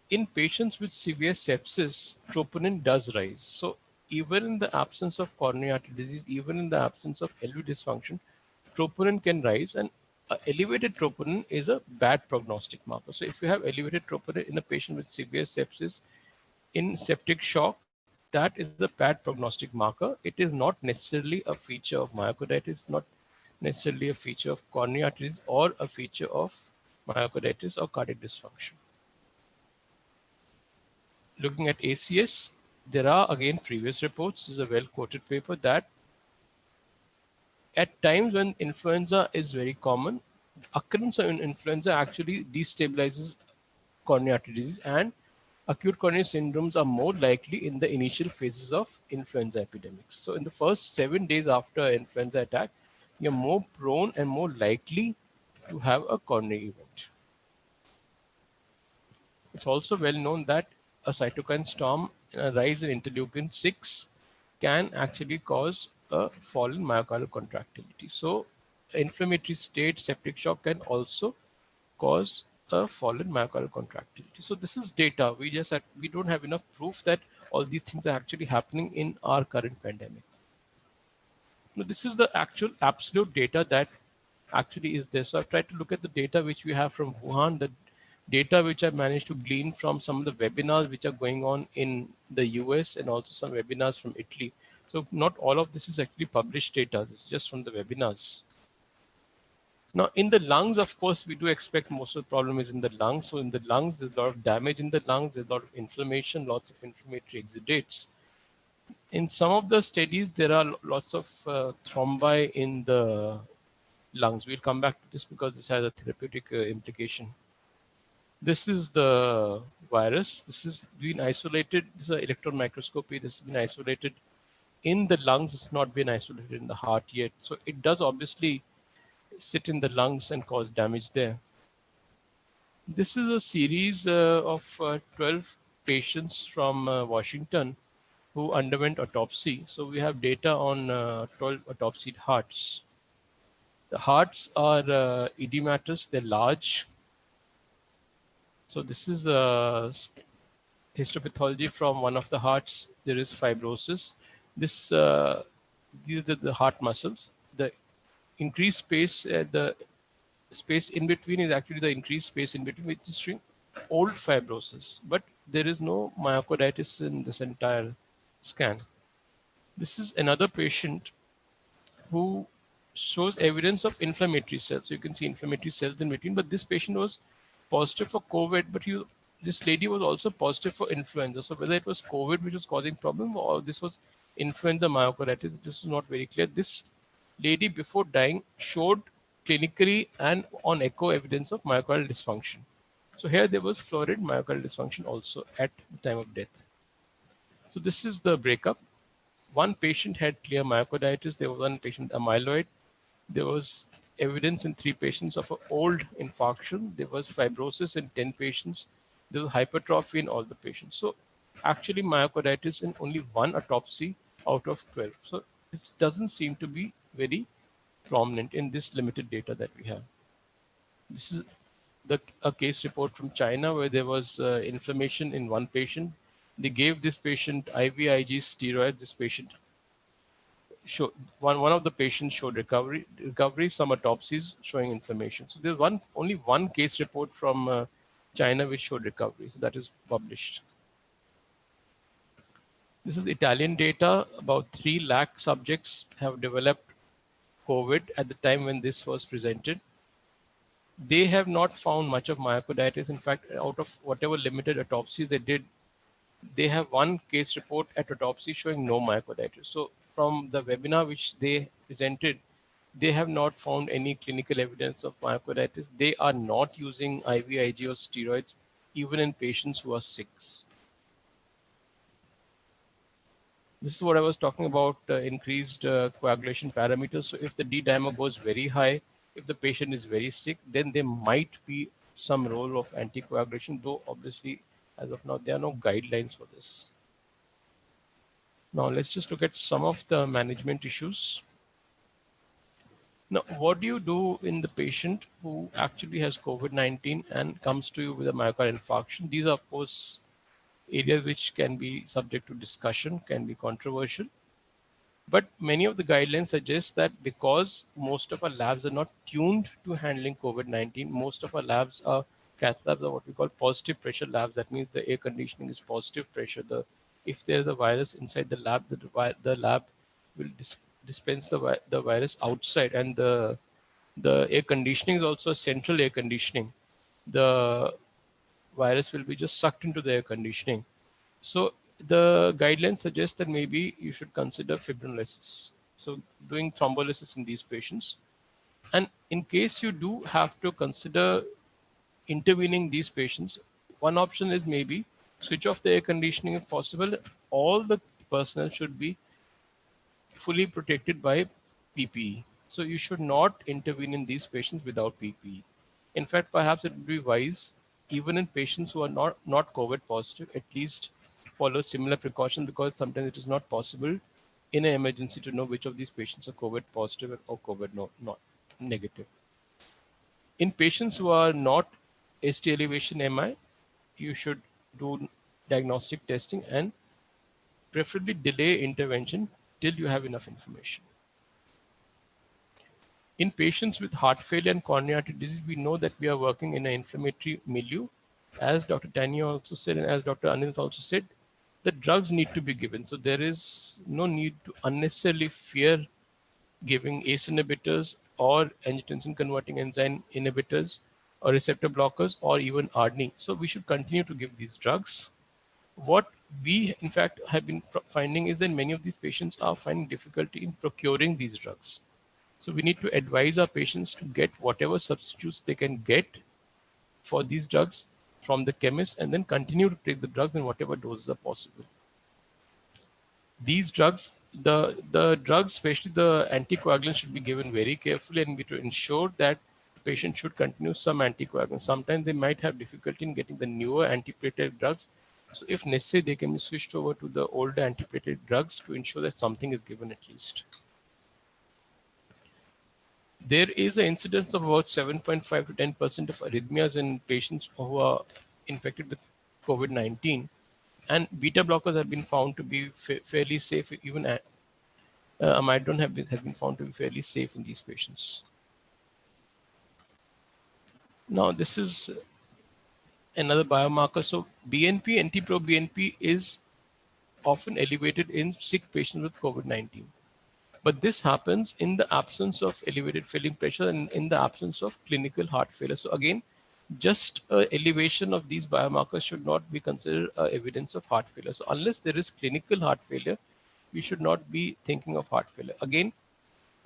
[SPEAKER 1] in patients with severe sepsis, troponin does rise. So even in the absence of coronary artery disease, even in the absence of LV dysfunction, troponin can rise, and elevated troponin is a bad prognostic marker. So if you have elevated troponin in a patient with severe sepsis in septic shock, that is a bad prognostic marker. It is not necessarily a feature of myocarditis, not necessarily a feature of coronary arteries, or a feature of myocarditis or cardiac dysfunction. Looking at ACS, there are again previous reports. This is a well quoted paper that at times when influenza is very common, occurrence of influenza actually destabilizes coronary artery disease, and acute coronary syndromes are more likely in the initial phases of influenza epidemics. So in the first 7 days after influenza attack, you're more prone and more likely to have a coronary event. It's also well known that a cytokine storm, a rise in interleukin 6, can actually cause a fall in myocardial contractility. So, inflammatory state, septic shock can also cause a fall in myocardial contractility. So, this is data. We don't have enough proof that all these things are actually happening in our current pandemic. Now, this is the actual absolute data that actually is there. So I've tried to look at the data which we have from Wuhan, the data which I managed to glean from some of the webinars which are going on in the US, and also some webinars from Italy. So not all of this is actually published data. This is just from the webinars. Now in the lungs, of course, we do expect most of the problem is in the lungs. So in the lungs, there's a lot of damage in the lungs. There's a lot of inflammation, lots of inflammatory exudates. In some of the studies, there are lots of thrombi in the lungs. We'll come back to this because this has a therapeutic implication. This is the virus. This has been isolated. This is an electron microscopy. This has been isolated in the lungs. It's not been isolated in the heart yet. So it does obviously sit in the lungs and cause damage there. This is a series of 12 patients from Washington who underwent autopsy. So we have data on 12 autopsied hearts. The hearts are edematous, they're large. So this is a histopathology from one of the hearts. There is fibrosis. These are the heart muscles. The increased space, the space in between is actually the increased space in between, which is showing old fibrosis. But there is no myocarditis in this entire scan. This is another patient who shows evidence of inflammatory cells. So you can see inflammatory cells in between, but this patient was positive for COVID, but this lady was also positive for influenza. So whether it was COVID which was causing problem or this was influenza myocarditis, this is not very clear. This lady before dying showed clinically and on echo evidence of myocardial dysfunction. So here there was florid myocardial dysfunction also at the time of death. So this is the breakup. One patient had clear myocarditis. There was one patient amyloid. There was evidence in 3 patients of an old infarction. There was fibrosis in 10 patients. There was hypertrophy in all the patients. So actually myocarditis in only 1 autopsy out of 12. So it doesn't seem to be very prominent in this limited data that we have. This is a case report from China where there was inflammation in one patient. They gave this patient IVIG steroid. This patient showed one of the patients showed recovery. Some autopsies showing inflammation. So there's only one case report from China which showed recovery. So that is published. This is Italian data. About 3 lakh subjects have developed COVID at the time when this was presented. They have not found much of myocarditis. In fact, out of whatever limited autopsies they did, they have one case report at autopsy showing no myocarditis. So from the webinar which they presented, they have not found any clinical evidence of myocarditis. They are not using IVIG or steroids, even in patients who are sick. This is what I was talking about, increased coagulation parameters. So if the D-dimer goes very high, if the patient is very sick, then there might be some role of anticoagulation, though obviously, as of now, there are no guidelines for this. Now let's just look at some of the management issues. Now, what do you do in the patient who actually has COVID-19 and comes to you with a myocardial infarction? These are, of course, areas which can be subject to discussion, can be controversial. But many of the guidelines suggest that because most of our labs are not tuned to handling COVID-19, most of our labs are cath labs are what we call positive pressure labs. That means the air conditioning is positive pressure. If there's a virus inside the lab, the lab will dispense the virus outside, and the air conditioning is also central air conditioning. The virus will be just sucked into the air conditioning. So the guidelines suggest that maybe you should consider fibrinolysis. So doing thrombolysis in these patients. And in case you do have to consider intervening these patients, one option is maybe switch off the air conditioning if possible. All the personnel should be fully protected by PPE. So you should not intervene in these patients without PPE. In fact, perhaps it would be wise, even in patients who are not COVID positive, at least follow similar precautions, because sometimes it is not possible in an emergency to know which of these patients are COVID positive or COVID not negative. In patients who are not ST elevation MI, you should do diagnostic testing and preferably delay intervention till you have enough information. In patients with heart failure and coronary artery disease, we know that we are working in an inflammatory milieu. As Dr. Tanya also said, and as Dr. Anil also said, the drugs need to be given. So there is no need to unnecessarily fear giving ACE inhibitors or angiotensin converting enzyme inhibitors or receptor blockers or even ARNI. So we should continue to give these drugs. What we in fact have been finding is that many of these patients are finding difficulty in procuring these drugs. So we need to advise our patients to get whatever substitutes they can get for these drugs from the chemist and then continue to take the drugs in whatever doses are possible. These drugs, the drugs, especially the anticoagulants, should be given very carefully, and we to ensure that the patient should continue some anticoagulants. Sometimes they might have difficulty in getting the newer antiplatelet drugs. So if necessary, they can be switched over to the older antiplatelet drugs to ensure that something is given at least. There is an incidence of about 7.5 to 10% of arrhythmias in patients who are infected with COVID-19, and beta blockers have been found to be fairly safe. Even amidon has been found to be fairly safe in these patients. Now, this is another biomarker. So BNP, NT-proBNP is often elevated in sick patients with COVID-19. But this happens in the absence of elevated filling pressure and in the absence of clinical heart failure. So again, just elevation of these biomarkers should not be considered evidence of heart failure. So unless there is clinical heart failure, we should not be thinking of heart failure. Again,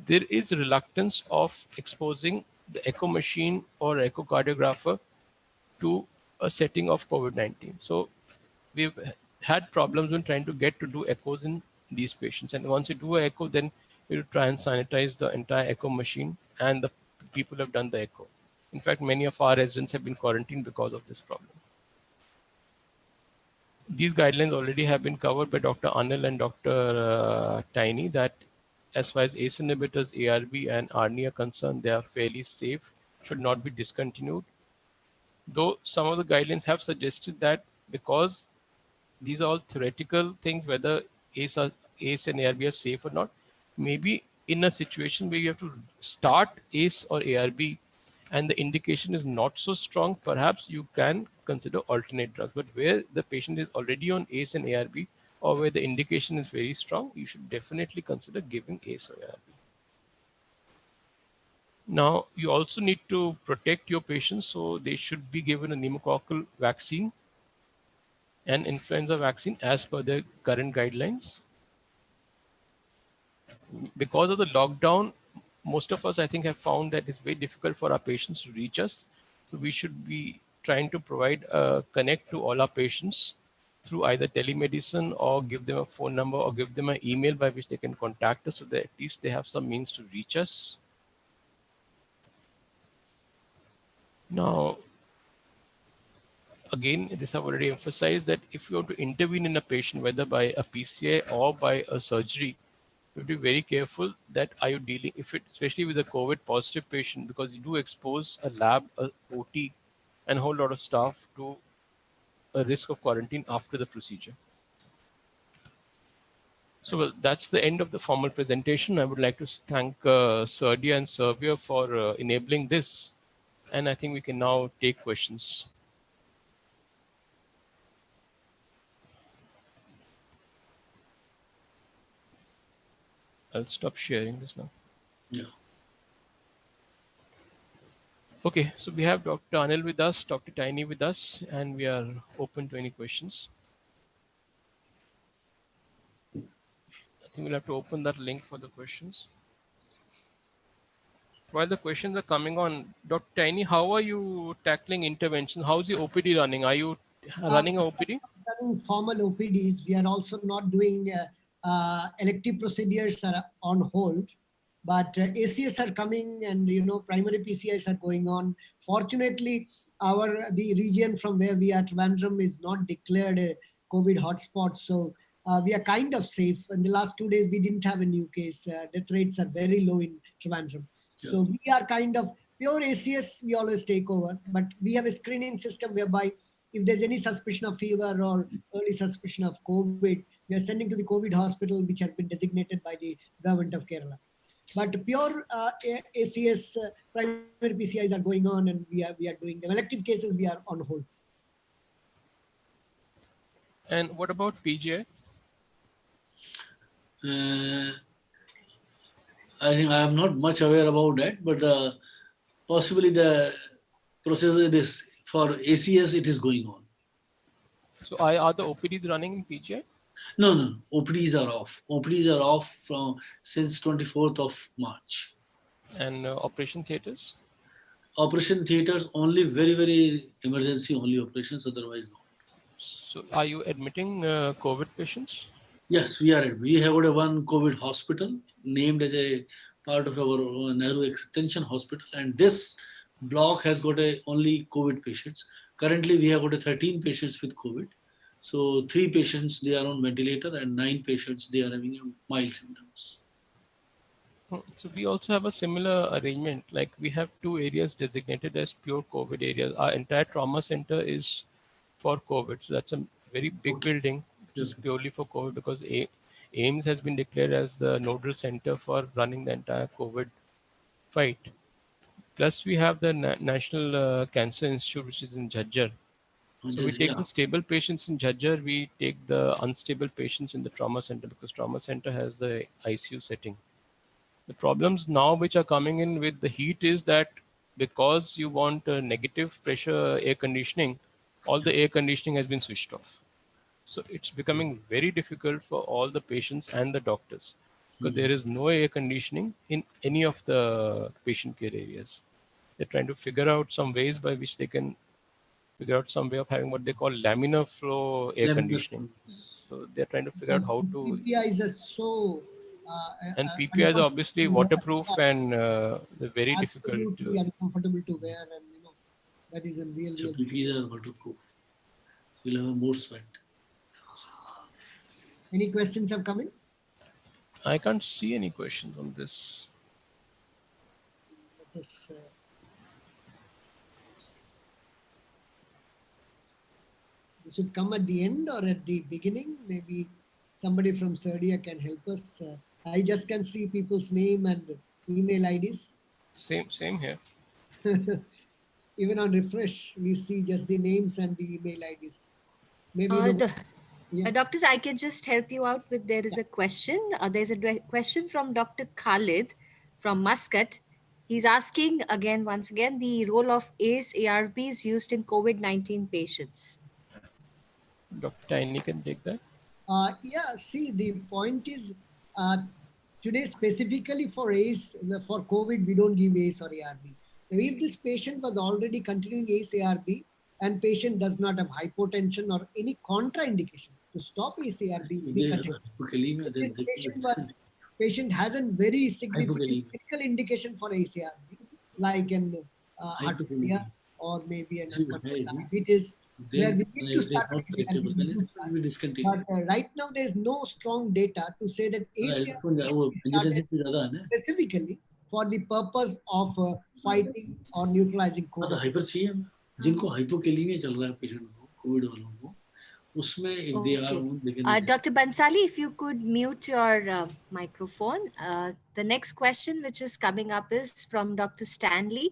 [SPEAKER 1] there is reluctance of exposing the echo machine or echocardiographer to a setting of COVID-19. So we've had problems when trying to get to do echoes in these patients. And once you do an echo, then you try and sanitize the entire echo machine, and the people have done the echo. In fact, many of our residents have been quarantined because of this problem. These guidelines already have been covered by Dr. Anil and Dr. Tiny, that as far as ACE inhibitors, ARB and ARNI are concerned, they are fairly safe, should not be discontinued. Though some of the guidelines have suggested that because these are all theoretical things, whether ACE and ARB are safe or not, maybe in a situation where you have to start ACE or ARB and the indication is not so strong, perhaps you can consider alternate drugs. But where the patient is already on ACE and ARB, or where the indication is very strong, you should definitely consider giving ACE or ARB. Now, you also need to protect your patients, so they should be given a pneumococcal vaccine and influenza vaccine as per the current guidelines. Because of the lockdown, most of us, I think, have found that it's very difficult for our patients to reach us. So we should be trying to provide a connect to all our patients through either telemedicine or give them a phone number or give them an email by which they can contact us, so that at least they have some means to reach us. Now, again, this I've already emphasized, that if you want to intervene in a patient, whether by a PCI or by a surgery, you have to be very careful that are you dealing, if it, especially with a COVID positive patient, because you do expose a lab, a OT, and a whole lot of staff to a risk of quarantine after the procedure. So well, that's the end of the formal presentation. I would like to thank Serdia and Servier for enabling this. And I think we can now take questions. I'll stop sharing this now.
[SPEAKER 2] Yeah.
[SPEAKER 1] Okay, so we have Dr. Anil with us, Dr. Tiny with us, and we are open to any questions. I think we'll have to open that link for the questions. While the questions are coming on, Dr. Tiny, how are you tackling intervention? How's the OPD running? Are you running a OPD?
[SPEAKER 3] Running formal OPDs. We are also not doing elective procedures are on hold, but ACS are coming, and primary PCIs are going on. Fortunately, the region from where we are, Trivandrum, is not declared a COVID hotspot, so we are kind of safe. In the last 2 days, we didn't have a new case. Death rates are very low in Trivandrum.
[SPEAKER 2] Yeah.
[SPEAKER 3] So we are kind of pure ACS. We always take over, but we have a screening system whereby if there's any suspicion of fever or early suspicion of COVID, we are sending to the COVID hospital, which has been designated by the government of Kerala. But pure ACS primary PCIs are going on, and we are doing them. Elective cases we are on hold.
[SPEAKER 1] And what about PGI?
[SPEAKER 2] I think I am not much aware about that, but possibly the procedure is for ACS, it is going on.
[SPEAKER 1] So are the OPDs running in PGI?
[SPEAKER 2] No. OPDs are off. OPDs are off since 24th of March.
[SPEAKER 1] And operation theaters?
[SPEAKER 2] Operation theaters only very, very emergency only operations, otherwise no.
[SPEAKER 1] So are you admitting COVID patients?
[SPEAKER 2] Yes, we are. We have got a one COVID hospital named as a part of our Nehru Extension Hospital, and this block has got only COVID patients. Currently, we have got 13 patients with COVID. So 3 patients, they are on ventilator, and 9 patients, they are having mild symptoms.
[SPEAKER 1] So we also have a similar arrangement. Like we have 2 areas designated as pure COVID areas. Our entire trauma center is for COVID. So that's a very big building, which is purely for COVID, because AIIMS has been declared as the nodal center for running the entire COVID fight. Plus we have the National Cancer Institute, which is in Jhajjar. So we take the stable patients in Jhajjar, we take the unstable patients in the trauma center, because trauma center has the ICU setting. The problems now which are coming in with the heat is that because you want negative pressure air conditioning, all the air conditioning has been switched off. So it's becoming very difficult for all the patients and the doctors, because there is no air conditioning in any of the patient care areas. They're trying to figure out some ways by which they can figure out some way of having what they call laminar flow air conditioning. So they're trying to figure out how to.
[SPEAKER 3] PPIs are so.
[SPEAKER 1] And PPIs are obviously waterproof and they're very difficult to.
[SPEAKER 3] Uncomfortable to wear, and that is a real.
[SPEAKER 2] PPIs are waterproof. You'll have more sweat.
[SPEAKER 3] Any questions have come in?
[SPEAKER 1] I can't see any questions on this.
[SPEAKER 3] Let us. This should come at the end or at the beginning. Maybe somebody from Serdia can help us. I just can see people's name and email IDs.
[SPEAKER 1] Same here.
[SPEAKER 3] Even on refresh, we see just the names and the email IDs. Maybe
[SPEAKER 5] doctors, I can just help you out with, there is a question. There's a question from Dr. Khalid from Muscat. He's asking once again, the role of ACE ARBs used in COVID-19 patients.
[SPEAKER 1] Dr. Tiny can take that.
[SPEAKER 3] See, the point is, today specifically for ACE, for COVID, we don't give ACE or ARB. If this patient was already continuing ACE ARB and patient does not have hypotension or any contraindication to stop ACE ARB, we continue. This patient hasn't very significant clinical indication for ACE ARB, like an heart failure or maybe an diabetes where
[SPEAKER 2] Then
[SPEAKER 3] we need to
[SPEAKER 2] if it is
[SPEAKER 3] start
[SPEAKER 2] not
[SPEAKER 3] releasing, and
[SPEAKER 2] correctable,
[SPEAKER 3] we
[SPEAKER 2] then
[SPEAKER 3] do
[SPEAKER 2] it
[SPEAKER 3] start.
[SPEAKER 2] will be discontinued.
[SPEAKER 3] But right now, there is no strong data to say that ACE
[SPEAKER 2] इसको वो
[SPEAKER 3] started
[SPEAKER 2] angiotensin ज़्यादा है ना,
[SPEAKER 3] specifically for the purpose of fighting or neutralizing
[SPEAKER 2] हाँ तो
[SPEAKER 3] COVID.
[SPEAKER 2] Hyper चाहिए, जिनको hypokalaemia चल रहा है पेशेंट को, कोविड वालों को, उसमें if they are
[SPEAKER 5] Okay.
[SPEAKER 2] on, they can.
[SPEAKER 5] Dr. Bansali, if you could mute your microphone. The next question, which is coming up, is from Dr. Stanley.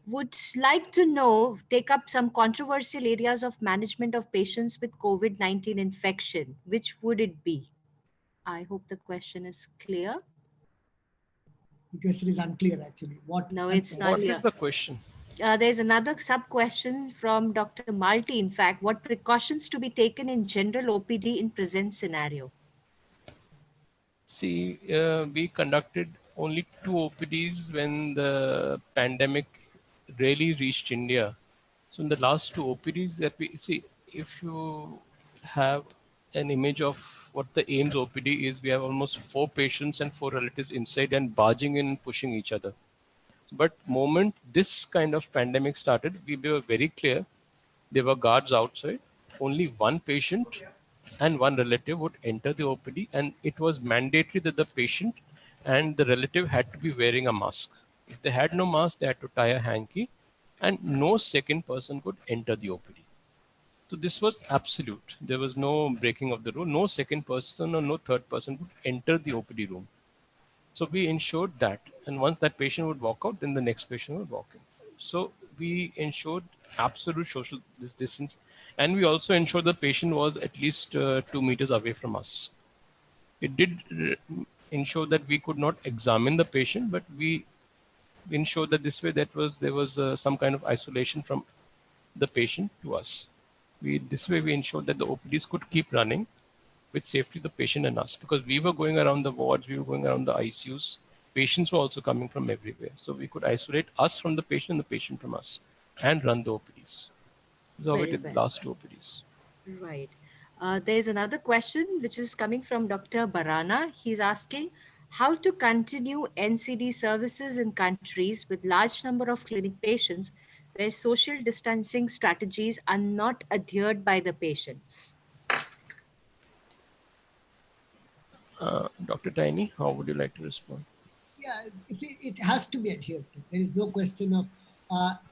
[SPEAKER 5] Would like to know, take up some controversial areas of management of patients with COVID-19 infection. Which would it be? I hope the question is clear.
[SPEAKER 3] The question is unclear actually.
[SPEAKER 5] No, it's not
[SPEAKER 1] What
[SPEAKER 5] clear.
[SPEAKER 1] is the question?
[SPEAKER 5] There's another sub-question from Dr. Malti. In fact, what precautions to be taken in general OPD in present scenario?
[SPEAKER 1] See, we conducted only 2 OPDs when the pandemic really reached India. So in the last 2 OPDs that we see, if you have an image of what the AIMS OPD is, we have almost 4 patients and 4 relatives inside and barging in and pushing each other. But moment this kind of pandemic started, we were very clear. There were guards outside. Only one patient and one relative would enter the OPD, and it was mandatory that the patient and the relative had to be wearing a mask. If they had no mask, they had to tie a hanky, and no second person could enter the OPD. So this was absolute. There was no breaking of the rule. No second person or no third person would enter the OPD room. So we ensured that, and once that patient would walk out, then the next patient would walk in. So we ensured absolute social distance, and we also ensured the patient was at least 2 meters away from us. It did ensure that we could not examine the patient, but we ensured that this way there was some kind of isolation from the patient to us. This way we ensured that the OPDs could keep running with safety the patient and us, because we were going around the wards, we were going around the ICUs. Patients were also coming from everywhere. So we could isolate us from the patient and the patient from us and run the OPDs. This is how we
[SPEAKER 5] Very
[SPEAKER 1] did the
[SPEAKER 5] well.
[SPEAKER 1] last 2 OPDs.
[SPEAKER 5] Right. There's another question which is coming from Dr. Barana. He's asking how to continue NCD services in countries with large number of clinic patients where social distancing strategies are not adhered by the patients.
[SPEAKER 1] Dr. Tiny, how would you like to respond?
[SPEAKER 3] Yeah, you see, it has to be adhered to. There is no question of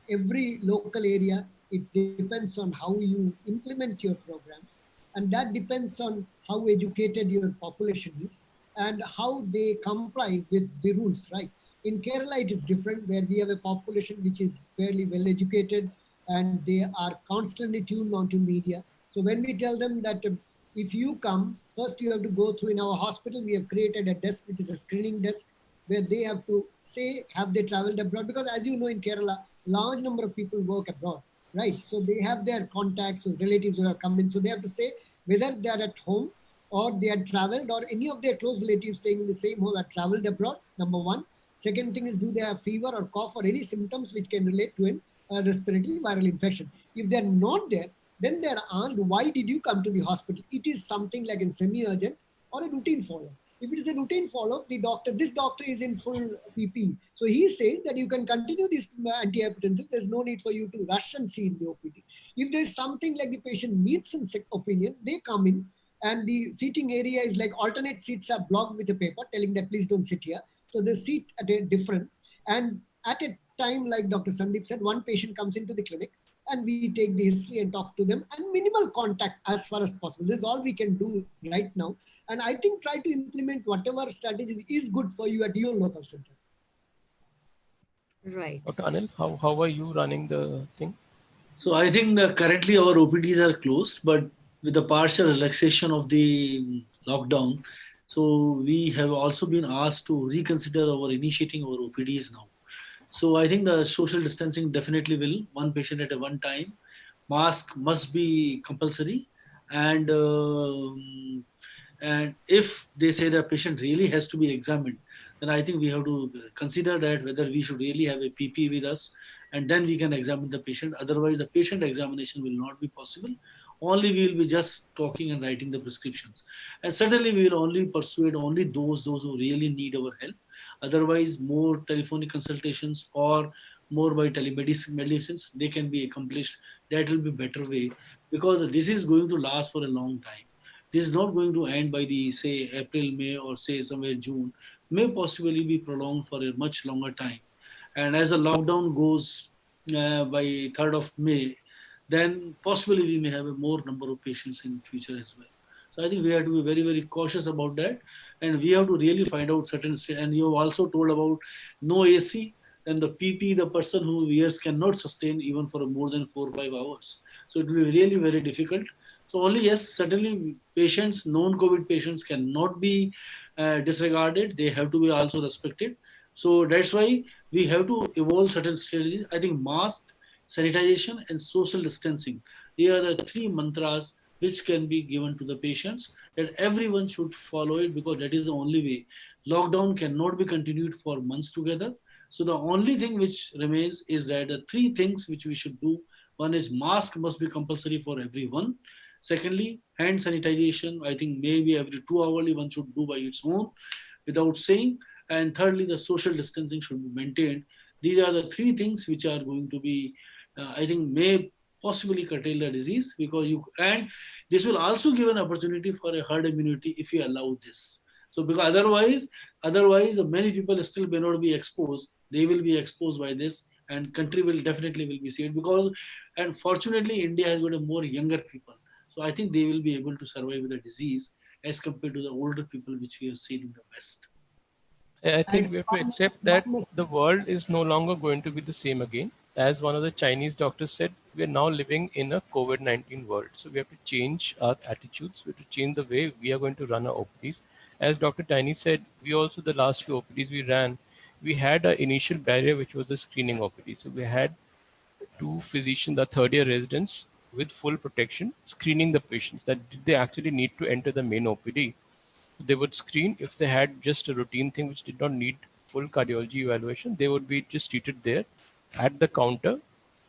[SPEAKER 3] every local area. It depends on how you implement your programs, and that depends on how educated your population is and how they comply with the rules, right? In Kerala, it is different, where we have a population which is fairly well educated and they are constantly tuned onto media. So when we tell them that if you come, first you have to go through, in our hospital, we have created a desk, which is a screening desk, where they have to say, have they traveled abroad? Because as you know, in Kerala, large number of people work abroad, right? So they have their contacts or relatives who have come in. So they have to say whether they are at home or they had traveled, or any of their close relatives staying in the same home have traveled abroad, number one. Second thing is, do they have fever or cough or any symptoms which can relate to a respiratory viral infection? If they're not there, then they're asked, why did you come to the hospital? It is something like a semi-urgent or a routine follow-up. If it is a routine follow-up, this doctor is in full PP. So he says that you can continue this antihypertensive. There's no need for you to rush and see in the OPD. If there's something like the patient needs some opinion, they come in, and the seating area is like alternate seats are blocked with a paper telling that please don't sit here. So they seat at a difference. And at a time, like Dr. Sandeep said, one patient comes into the clinic and we take the history and talk to them, and minimal contact as far as possible. This is all we can do right now. And I think try to implement whatever strategies is good for you at your local center.
[SPEAKER 5] Right.
[SPEAKER 1] Dr. Anil, how are you running the thing?
[SPEAKER 2] So I think that currently our OPDs are closed, but with the partial relaxation of the lockdown, so we have also been asked to reconsider our initiating our OPDs now. So I think the social distancing definitely will, one patient at a one time. Mask must be compulsory, and if they say the patient really has to be examined, then I think we have to consider that whether we should really have a PP with us, and then we can examine the patient. Otherwise, the patient examination will not be possible. Only we will be just talking and writing the prescriptions, and certainly we will only persuade only those who really need our help. Otherwise, more telephonic consultations or more by telemedicine medicines, they can be accomplished that will be better way, because this is going to last for a long time. This is not going to end by the say April, May, or say somewhere June. May possibly be prolonged for a much longer time. And as the lockdown goes by 3rd of May, then possibly we may have a more number of patients in future as well. So I think we have to be very, very cautious about that, and we have to really find out certain. And you have also told about no AC, and the PP, the person who wears, cannot sustain even for more than 4 or 5 hours. So it will be really very difficult. So only yes, certainly patients, non-COVID patients cannot be disregarded. They have to be also respected. So that's why we have to evolve certain strategies. I think mask, sanitization, and social distancing. They are the three mantras which can be given to the patients, that everyone should follow it, because that is the only way. Lockdown cannot be continued for months together. So the only thing which remains is that the three things which we should do. One is mask must be compulsory for everyone. Secondly, hand sanitization. I think maybe every 2 hourly one should do by its own without saying. And thirdly, the social distancing should be maintained. These are the three things which are going to be, I think, may possibly curtail the disease, because and this will also give an opportunity for a herd immunity if we allow this. So because otherwise many people still may not be exposed. They will be exposed by this, and country will definitely will be saved, because, and fortunately India has got a more younger people. So I think they will be able to survive with the disease as compared to the older people which we have seen in the West.
[SPEAKER 1] I
[SPEAKER 3] And
[SPEAKER 1] think we have to accept that the world is no longer going to be the same again. As one of the Chinese doctors said, we are now living in a COVID-19 world. So we have to change our attitudes. We have to change the way we are going to run our OPDs. As Dr. Tiny said, we also, the last few OPDs we ran, we had an initial barrier, which was the screening OPD. So we had two physicians, the third year residents with full protection, screening the patients that did they actually need to enter the main OPD. They would screen. If they had just a routine thing which did not need full cardiology evaluation, they would be just treated there at the counter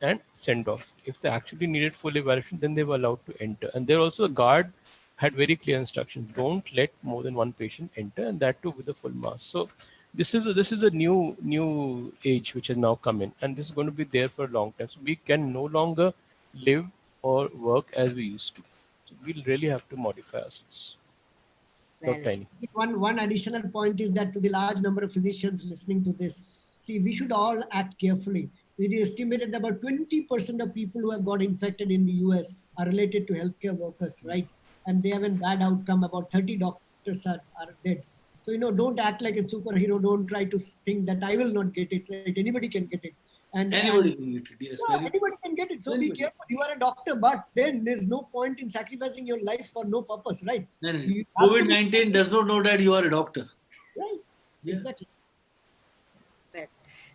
[SPEAKER 1] and sent off. If they actually needed full evaluation, then they were allowed to enter. And there also, the guard had very clear instructions: don't let more than one patient enter, and that too with a full mask. So this is a new age which has now come in, and this is going to be there for a long time. So we can no longer live or work as we used to. So we'll really have to modify ourselves.
[SPEAKER 3] Well,
[SPEAKER 1] Dr. Tiny.
[SPEAKER 3] one additional point is that to the large number of physicians listening to this, see, we should all act carefully. It is estimated about 20% of people who have got infected in the US are related to healthcare workers, right? And they have a bad outcome. About 30 doctors are dead. So, don't act like a superhero. Don't try to think that I will not get it, right? Anybody can get it. And
[SPEAKER 2] Anybody can get it, yes.
[SPEAKER 3] yeah, anybody can get it. So be
[SPEAKER 2] Anybody.
[SPEAKER 3] careful. You are a doctor, but then there's no point in sacrificing your life for no purpose, right?
[SPEAKER 2] No, no.
[SPEAKER 3] You have to be-
[SPEAKER 2] COVID-19 does not know that you are a doctor.
[SPEAKER 3] Right.
[SPEAKER 2] Yeah.
[SPEAKER 3] Exactly.
[SPEAKER 5] Well,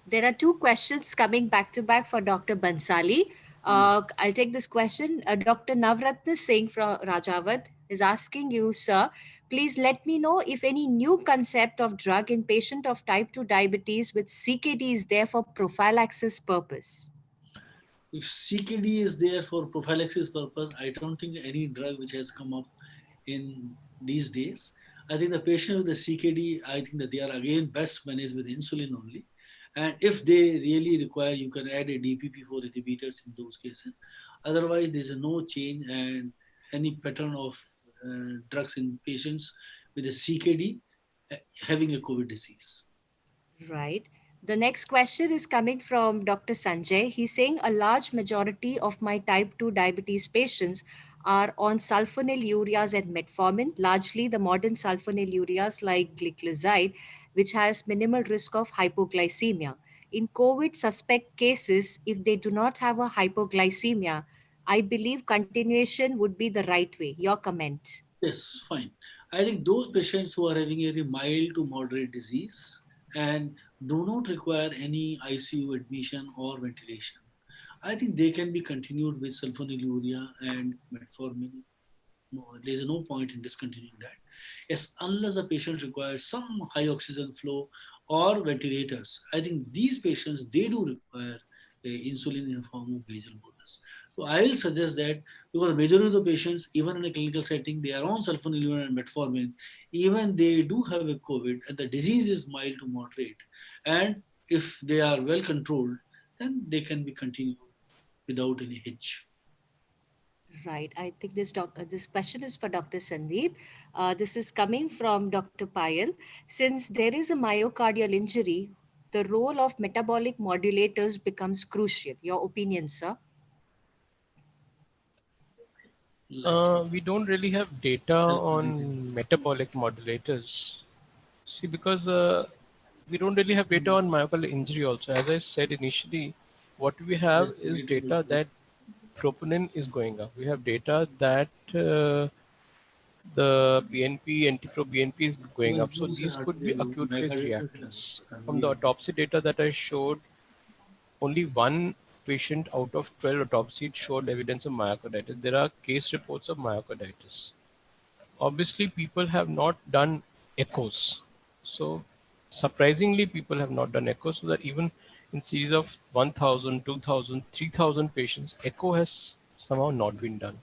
[SPEAKER 5] there are two questions coming back to back for Dr. Bansali. I'll take this question. Dr. Navratna Singh from Rajawat is asking you, sir, please let me know if any new concept of drug in patient of type 2 diabetes with CKD is there for prophylaxis purpose.
[SPEAKER 2] If CKD is there for prophylaxis purpose, I don't think any drug which has come up in these days. I think the patient with the CKD, I think that they are again best managed with insulin only. And if they really require, you can add a DPP-4 inhibitors in those cases. Otherwise, there's no change and any pattern of drugs in patients with a CKD having a COVID disease.
[SPEAKER 5] Right. The next question is coming from Dr. Sanjay. He's saying a large majority of my type 2 diabetes patients are on sulfonylureas and metformin, largely the modern sulfonylureas like gliclazide, which has minimal risk of hypoglycemia. In COVID suspect cases, if they do not have a hypoglycemia, I believe continuation would be the right way. Your comment.
[SPEAKER 2] Yes, fine. I think those patients who are having a mild to moderate disease and do not require any ICU admission or ventilation, I think they can be continued with sulfonylurea and metformin. No, there's no point in discontinuing that. Yes, unless the patient requires some high oxygen flow or ventilators. I think these patients, they do require insulin in the form of basal bolus. So I will suggest that, because the majority of the patients, even in a clinical setting, they are on sulfonylurea and metformin, even they do have a COVID and the disease is mild to moderate. And if they are well controlled, then they can be continued without any hitch.
[SPEAKER 5] Right. I think this question is for Dr. Sandeep. This is coming from Dr. Payal. Since there is a myocardial injury, the role of metabolic modulators becomes crucial. Your opinion, sir?
[SPEAKER 1] We don't really have data on metabolic modulators. See, because we don't really have data on myocardial injury also. As I said initially, what we have is data that troponin is going up. We have data that the BNP, NT-proBNP is going up. So these could be acute phase reactants. From the autopsy data that I showed, only one patient out of 12 autopsies showed evidence of myocarditis. There are case reports of myocarditis. Obviously, people have not done echoes. So surprisingly, people have not done echoes, so that even in series of 1,000, 2,000, 3,000 patients, echo has somehow not been done.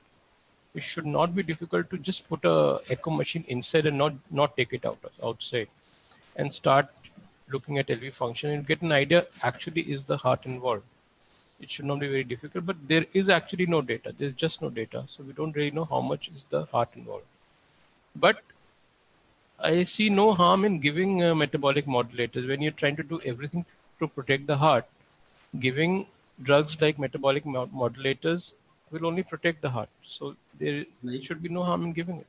[SPEAKER 1] It should not be difficult to just put a echo machine inside and not take it outside and start looking at LV function and get an idea actually is the heart involved. It should not be very difficult, but there is actually no data. There's just no data. So we don't really know how much is the heart involved. But I see no harm in giving metabolic modulators when you're trying to do everything to protect the heart. Giving drugs like metabolic modulators will only protect the heart. So there should be no harm in giving it.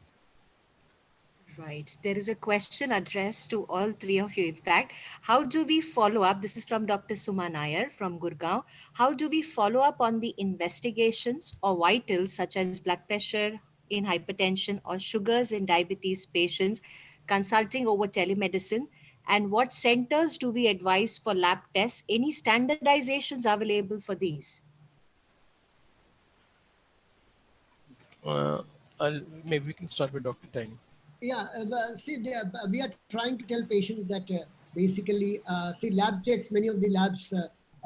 [SPEAKER 5] Right. There is a question addressed to all three of you. In fact, how do we follow up? This is from Dr. Suma Nair from Gurgaon. How do we follow up on the investigations or vitals such as blood pressure in hypertension or sugars in diabetes patients consulting over telemedicine? And what centers do we advise for lab tests? Any standardizations available for these?
[SPEAKER 1] Maybe we can start with Dr. Tiny.
[SPEAKER 3] Yeah, see, we are trying to tell patients that basically, see, lab checks, many of the labs,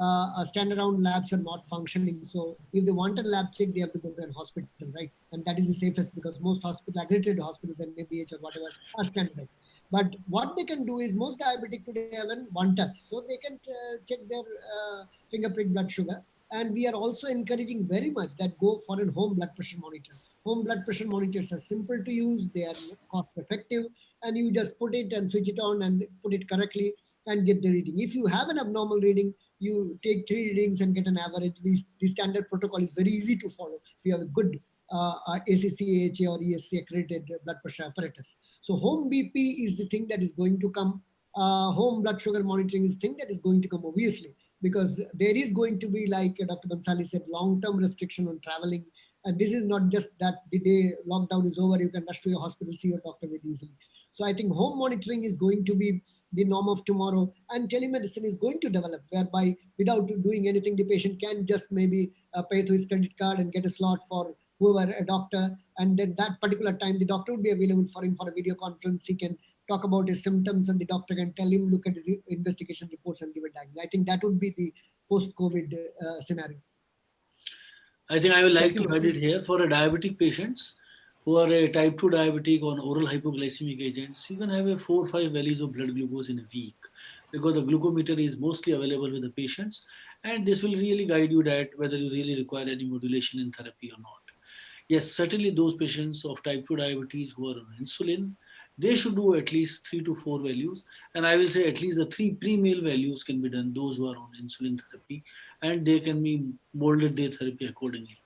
[SPEAKER 3] standalone labs are not functioning. So if they want a lab check, they have to go to a hospital, right? And that is the safest because most hospital, accredited hospitals and MBH or whatever are standardized. But what they can do is most diabetic today have an one touch. So they can check their fingerprint blood sugar. And we are also encouraging very much that go for a home blood pressure monitor. Home blood pressure monitors are simple to use, they are cost effective, and you just put it and switch it on and put it correctly and get the reading. If you have an abnormal reading, you take 3 readings and get an average. The standard protocol is very easy to follow if you have a good ACC, AHA, or ESC accredited blood pressure apparatus. So home BP is the thing that is going to come. Home blood sugar monitoring is the thing that is going to come, obviously, because there is going to be, like Dr. Bansali said, long-term restriction on traveling. And this is not just that the day lockdown is over, you can rush to your hospital, see your doctor very easily. So I think home monitoring is going to be the norm of tomorrow, and telemedicine is going to develop, whereby without doing anything, the patient can just maybe pay through his credit card and get a slot for whoever, a doctor, and then that particular time the doctor would be available for him for a video conference. He can talk about his symptoms and the doctor can tell him, look at his investigation reports and give a diagnosis. I think that would be the post-COVID scenario.
[SPEAKER 2] I think I would like to add it here for a diabetic patients who are a type 2 diabetic on oral hypoglycemic agents. You can have a 4 or 5 values of blood glucose in a week because the glucometer is mostly available with the patients, and this will really guide you that whether you really require any modulation in therapy or not. Yes, certainly those patients of type 2 diabetes who are on insulin, they should do at least 3 to 4 values. And I will say at least the 3 pre-meal values can be done, those who are on insulin therapy, and they can be molded their therapy accordingly.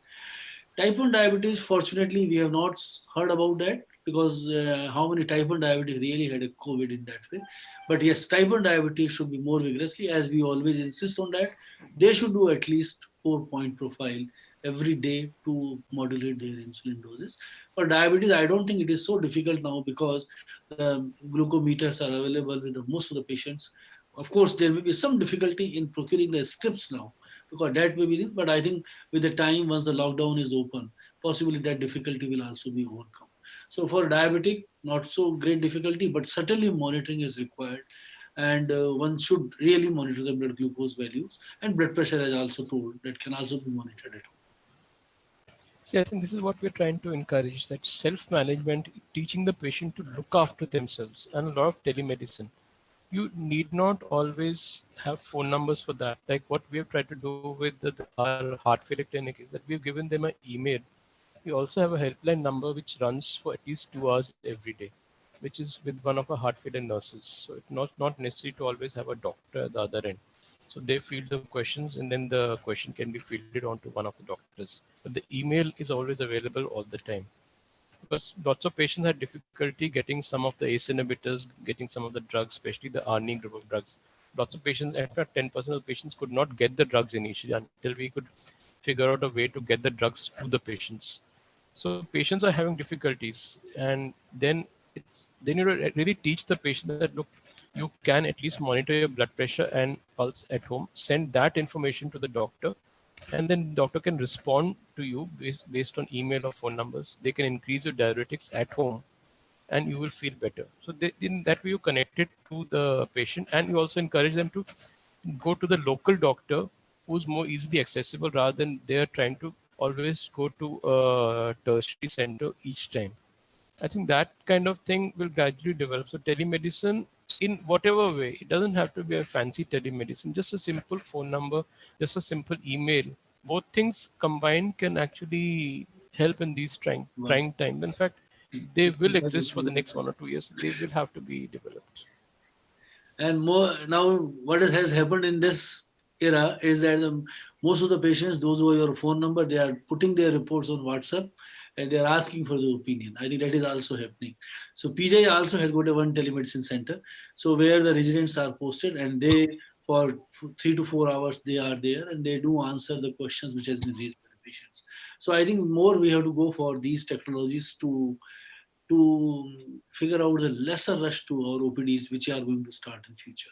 [SPEAKER 2] Type 1 diabetes, fortunately, we have not heard about that because how many type 1 diabetes really had a COVID in that way. But yes, type 1 diabetes should be more vigorously, as we always insist on that. They should do at least 4-point profile every day to modulate their insulin doses. For diabetes, I don't think it is so difficult now because the glucometers are available with most of the patients. Of course, there may be some difficulty in procuring the scripts now because that may be, but I think with the time, once the lockdown is open, possibly that difficulty will also be overcome. So for diabetic, not so great difficulty, but certainly monitoring is required. And one should really monitor the blood glucose values, and blood pressure, as also told, that can also be monitored at home.
[SPEAKER 1] See, I think this is what we're trying to encourage, that self-management, teaching the patient to look after themselves, and a lot of telemedicine. You need not always have phone numbers for that. Like what we have tried to do with our heart failure clinic is that we've given them an email We also have a helpline number which runs for at least 2 hours every day, which is with one of our heart failure nurses. So it's not necessary to always have a doctor at the other end. So they field the questions and then the question can be fielded onto one of the doctors. But the email is always available all the time because lots of patients had difficulty getting some of the ACE inhibitors, getting some of the drugs, especially the ARNI group of drugs. Lots of patients, in fact, 10% of patients could not get the drugs initially until we could figure out a way to get the drugs to the patients. So patients are having difficulties, and then you really teach the patient that look, you can at least monitor your blood pressure and pulse at home, send that information to the doctor, and then doctor can respond to you based on email or phone numbers. They can increase your diuretics at home and you will feel better. So in that way you connect it to the patient, and you also encourage them to go to the local doctor who's more easily accessible rather than they're trying to always go to a tertiary center each time. I think that kind of thing will gradually develop. So telemedicine in whatever way, it doesn't have to be a fancy telemedicine, just a simple phone number, just a simple email. Both things combined can actually help in these trying times. In fact, they will exist for the next 1 or 2 years. They will have to be developed.
[SPEAKER 2] And more now, what has happened in this era is that most of the patients, those who have your phone number, they are putting their reports on WhatsApp and they are asking for the opinion. I think that is also happening. So PJ also has got a one telemedicine center, so where the residents are posted and they for 3 to 4 hours they are there and they do answer the questions which has been raised by the patients. So I think more we have to go for these technologies to figure out the lesser rush to our OPDs, which are going to start in future.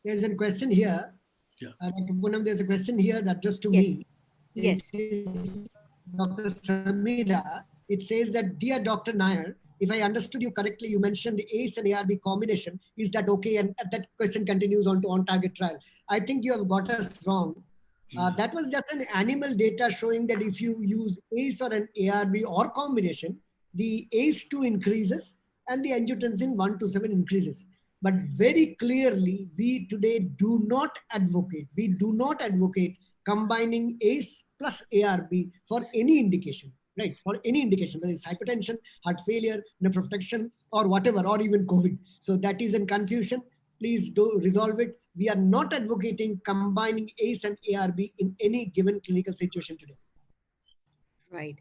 [SPEAKER 3] There's a question here.
[SPEAKER 2] Yeah.
[SPEAKER 3] Dr. Poonam, there's a question here that just to
[SPEAKER 5] Yes.
[SPEAKER 3] me.
[SPEAKER 5] Yes.
[SPEAKER 3] It is Dr. Samira. It says that, dear Dr. Nair, if I understood you correctly, you mentioned the ACE and ARB combination. Is that okay? And that question continues on to on-target trial. I think you have got us wrong. That was just an animal data showing that if you use ACE or an ARB or combination, the ACE2 increases and the angiotensin 1 to 7 increases. But very clearly, we today do not advocate combining ACE plus ARB for any indication, right? For any indication, whether it's hypertension, heart failure, nephroprotection, or whatever, or even COVID. So that is in confusion. Please do resolve it. We are not advocating combining ACE and ARB in any given clinical situation today.
[SPEAKER 5] Right.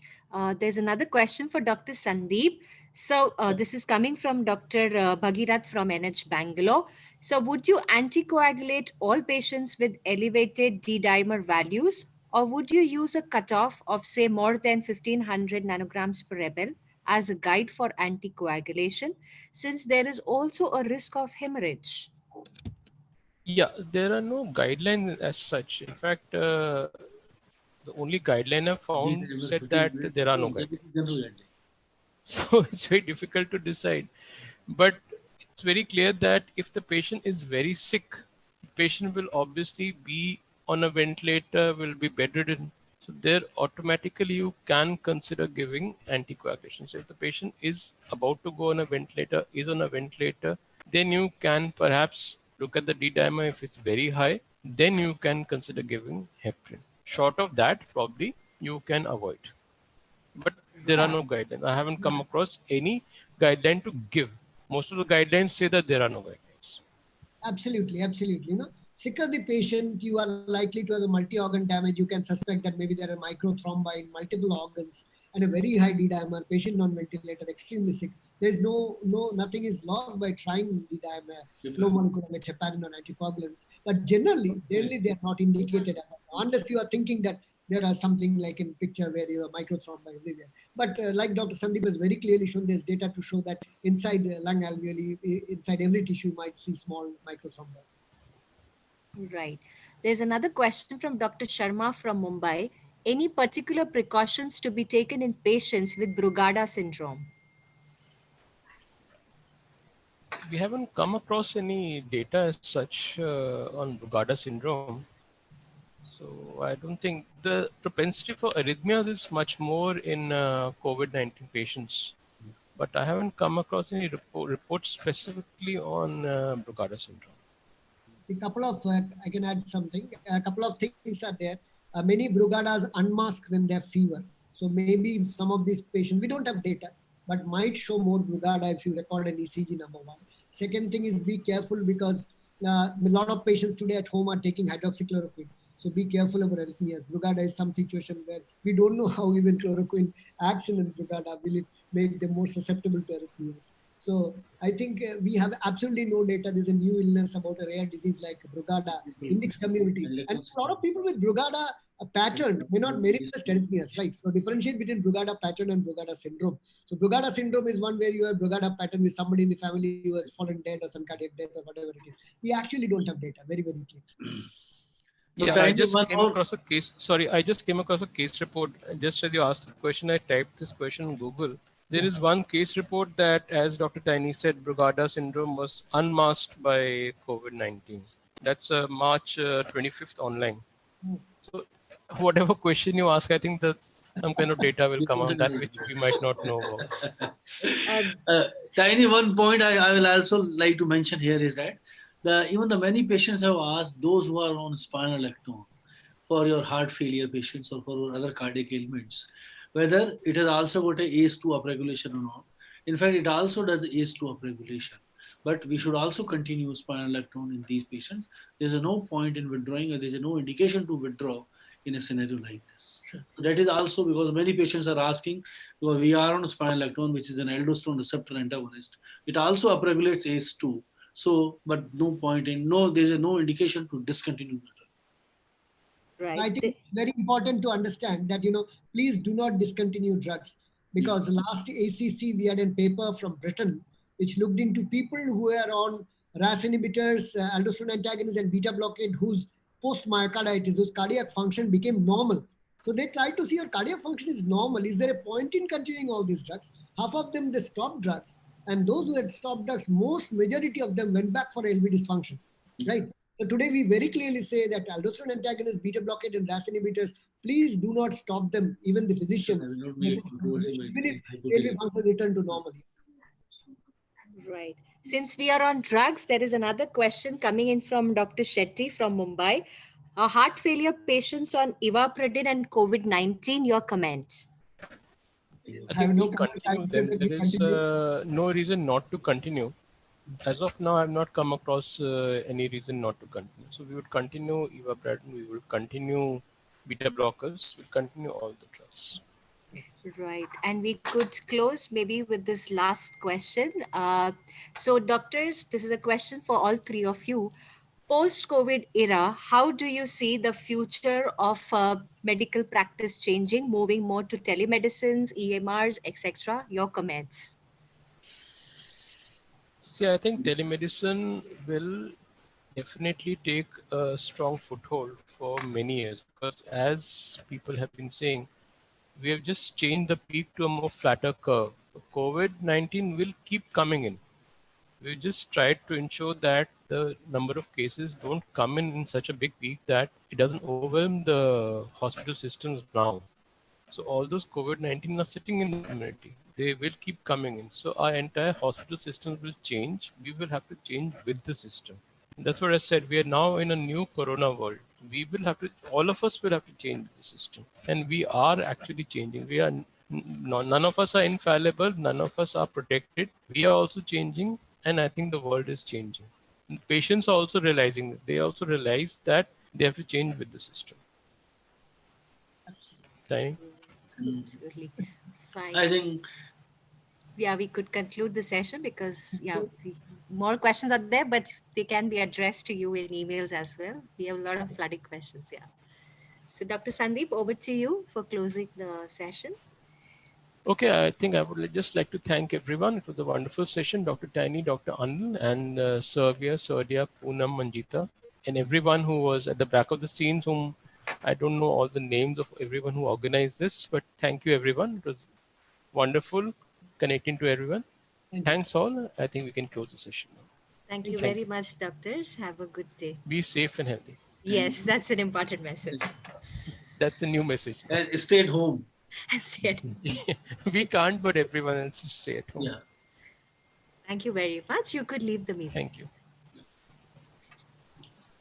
[SPEAKER 5] There's another question for Dr. Sandeep. So this is coming from Dr. Bhagirath from NH Bangalore. So would you anticoagulate all patients with elevated D-dimer values, or would you use a cutoff of say more than 1500 nanograms per ml as a guide for anticoagulation, since there is also a risk of hemorrhage?
[SPEAKER 1] Yeah, there are no guidelines as such. In fact, the only guideline I found said that there are no guidelines. So it's very difficult to decide. But it's very clear that if the patient is very sick, the patient will obviously be on a ventilator, will be bedridden. So there automatically you can consider giving anticoagulation. So if the patient is about to go on a ventilator, is on a ventilator, then you can perhaps look at the D-dimer. If it's very high, then you can consider giving heparin. Short of that, probably you can avoid. But there are no guidelines. I haven't come across any guideline to give. Most of the guidelines say that there are no guidelines.
[SPEAKER 3] Absolutely, absolutely. You know, sicker the patient, you are likely to have a multi-organ damage. You can suspect that maybe there are microthrombi in multiple organs and a very high D-dimer, patient on ventilator, extremely sick. There's nothing is lost by trying D-dimer, low molecular weight heparin or anticoagulants. But generally they're not indicated as unless you are thinking that there are something like in picture where you have microthrombi everywhere. But like Dr. Sandeep has very clearly shown, there's data to show that inside the lung alveoli, inside every tissue, you might see small microthrombi.
[SPEAKER 5] Right. There's another question from Dr. Sharma from Mumbai. Any particular precautions to be taken in patients with Brugada syndrome?
[SPEAKER 1] We haven't come across any data as such on Brugada syndrome. So I don't think the propensity for arrhythmias is much more in COVID-19 patients. But I haven't come across any reports specifically on Brugada syndrome.
[SPEAKER 3] A couple of, I can add something. A couple of things are there. Many Brugadas unmask when they have fever. So maybe some of these patients, we don't have data, but might show more Brugada if you record an ECG, number one. Second thing is be careful because a lot of patients today at home are taking hydroxychloroquine. So be careful of arrhythmias. Brugada is some situation where we don't know how even chloroquine acts in Brugada. Will it make them more susceptible to arrhythmias? So I think we have absolutely no data. There's a new illness about a rare disease like Brugada in the community. And a lot of people with Brugada pattern may not manifest arrhythmias, right? So differentiate between Brugada pattern and Brugada syndrome. So Brugada syndrome is one where you have Brugada pattern with somebody in the family who has fallen dead or some cardiac death or whatever it is. We actually don't have data, very, very clear.
[SPEAKER 1] Yeah, I just came across a case. Sorry, I just came across a case report. Just as you asked the question, I typed this question on Google. There is one case report that, as Dr. Tiny said, Brugada syndrome was unmasked by COVID-19. That's March 25th online. So whatever question you ask, I think that some kind of data will come out that which we might not know about.
[SPEAKER 2] Tiny, one point I will also like to mention here is that even the many patients have asked, those who are on spironolactone for your heart failure patients or for other cardiac ailments, whether it has also got a ACE2 upregulation or not. In fact, it also does ACE2 upregulation. But we should also continue spironolactone in these patients. There's no point in withdrawing, or there's no indication to withdraw in a scenario like this. Sure. So that is also because many patients are asking, because we are on spironolactone, which is an aldosterone receptor antagonist. It also upregulates ACE2. So, but no point in, there's no indication to discontinue the drug.
[SPEAKER 5] Right.
[SPEAKER 3] I think it's very important to understand that, please do not discontinue drugs, because last ACC we had a paper from Britain which looked into people who are on RAS inhibitors, aldosterone antagonists and beta blockade, whose post-myocarditis, whose cardiac function became normal. So they tried to see your cardiac function is normal. Is there a point in continuing all these drugs? Half of them, they stopped drugs. And those who had stopped drugs, majority of them went back for LV dysfunction, right? So today we very clearly say that aldosterone antagonists, beta blockade and RAS inhibitors, please do not stop them, even the physicians, even if LV function return to normal.
[SPEAKER 5] Right. Since we are on drugs, there is another question coming in from Dr. Shetty from Mumbai. Heart failure patients on ivabradine and COVID-19, your comments?
[SPEAKER 1] I think we'll continue then. There is no reason not to continue. As of now, I have not come across any reason not to continue. So we would continue ivabradine, we will continue beta blockers, we'll continue all the drugs.
[SPEAKER 5] Right. And we could close maybe with this last question. So doctors, this is a question for all three of you. Post-COVID era, how do you see the future of medical practice changing, moving more to telemedicines, EMRs, etc.? Your comments.
[SPEAKER 1] See, I think telemedicine will definitely take a strong foothold for many years, because as people have been saying, we have just changed the peak to a more flatter curve. COVID-19 will keep coming in. We just tried to ensure that the number of cases don't come in such a big peak that it doesn't overwhelm the hospital systems now. So all those COVID-19 are sitting in the community. They will keep coming in. So our entire hospital systems will change. We will have to change with the system. That's what I said. We are now in a new corona world. We will have to, all of us will have to change the system. And we are actually changing. We are, none of us are infallible. None of us are protected. We are also changing. And I think the world is changing. And patients are also realizing that. They also realize that they have to change with the system. Tiny?
[SPEAKER 5] Absolutely. Fine.
[SPEAKER 2] I think.
[SPEAKER 5] Yeah, we could conclude the session because, more questions are there, but they can be addressed to you in emails as well. We have a lot of flooding questions, So Dr. Sandeep, over to you for closing the session.
[SPEAKER 1] Okay, I think I would just like to thank everyone. It was a wonderful session. Dr. Tiny, Dr. Anil, and Servia, Surya, Poonam, Manjita, and everyone who was at the back of the scenes, whom I don't know all the names of everyone who organized this, but thank you, everyone. It was wonderful connecting to everyone. Thanks all. I think we can close the session now.
[SPEAKER 5] Thank you very much, doctors. Have a good day.
[SPEAKER 1] Be safe and healthy.
[SPEAKER 5] Yes, that's an important message.
[SPEAKER 1] That's the new message.
[SPEAKER 2] And stay at home.
[SPEAKER 5] And stay at home.
[SPEAKER 1] We can't, but everyone else should stay at home.
[SPEAKER 2] Yeah.
[SPEAKER 5] Thank you very much. You could leave the meeting.
[SPEAKER 1] Thank you.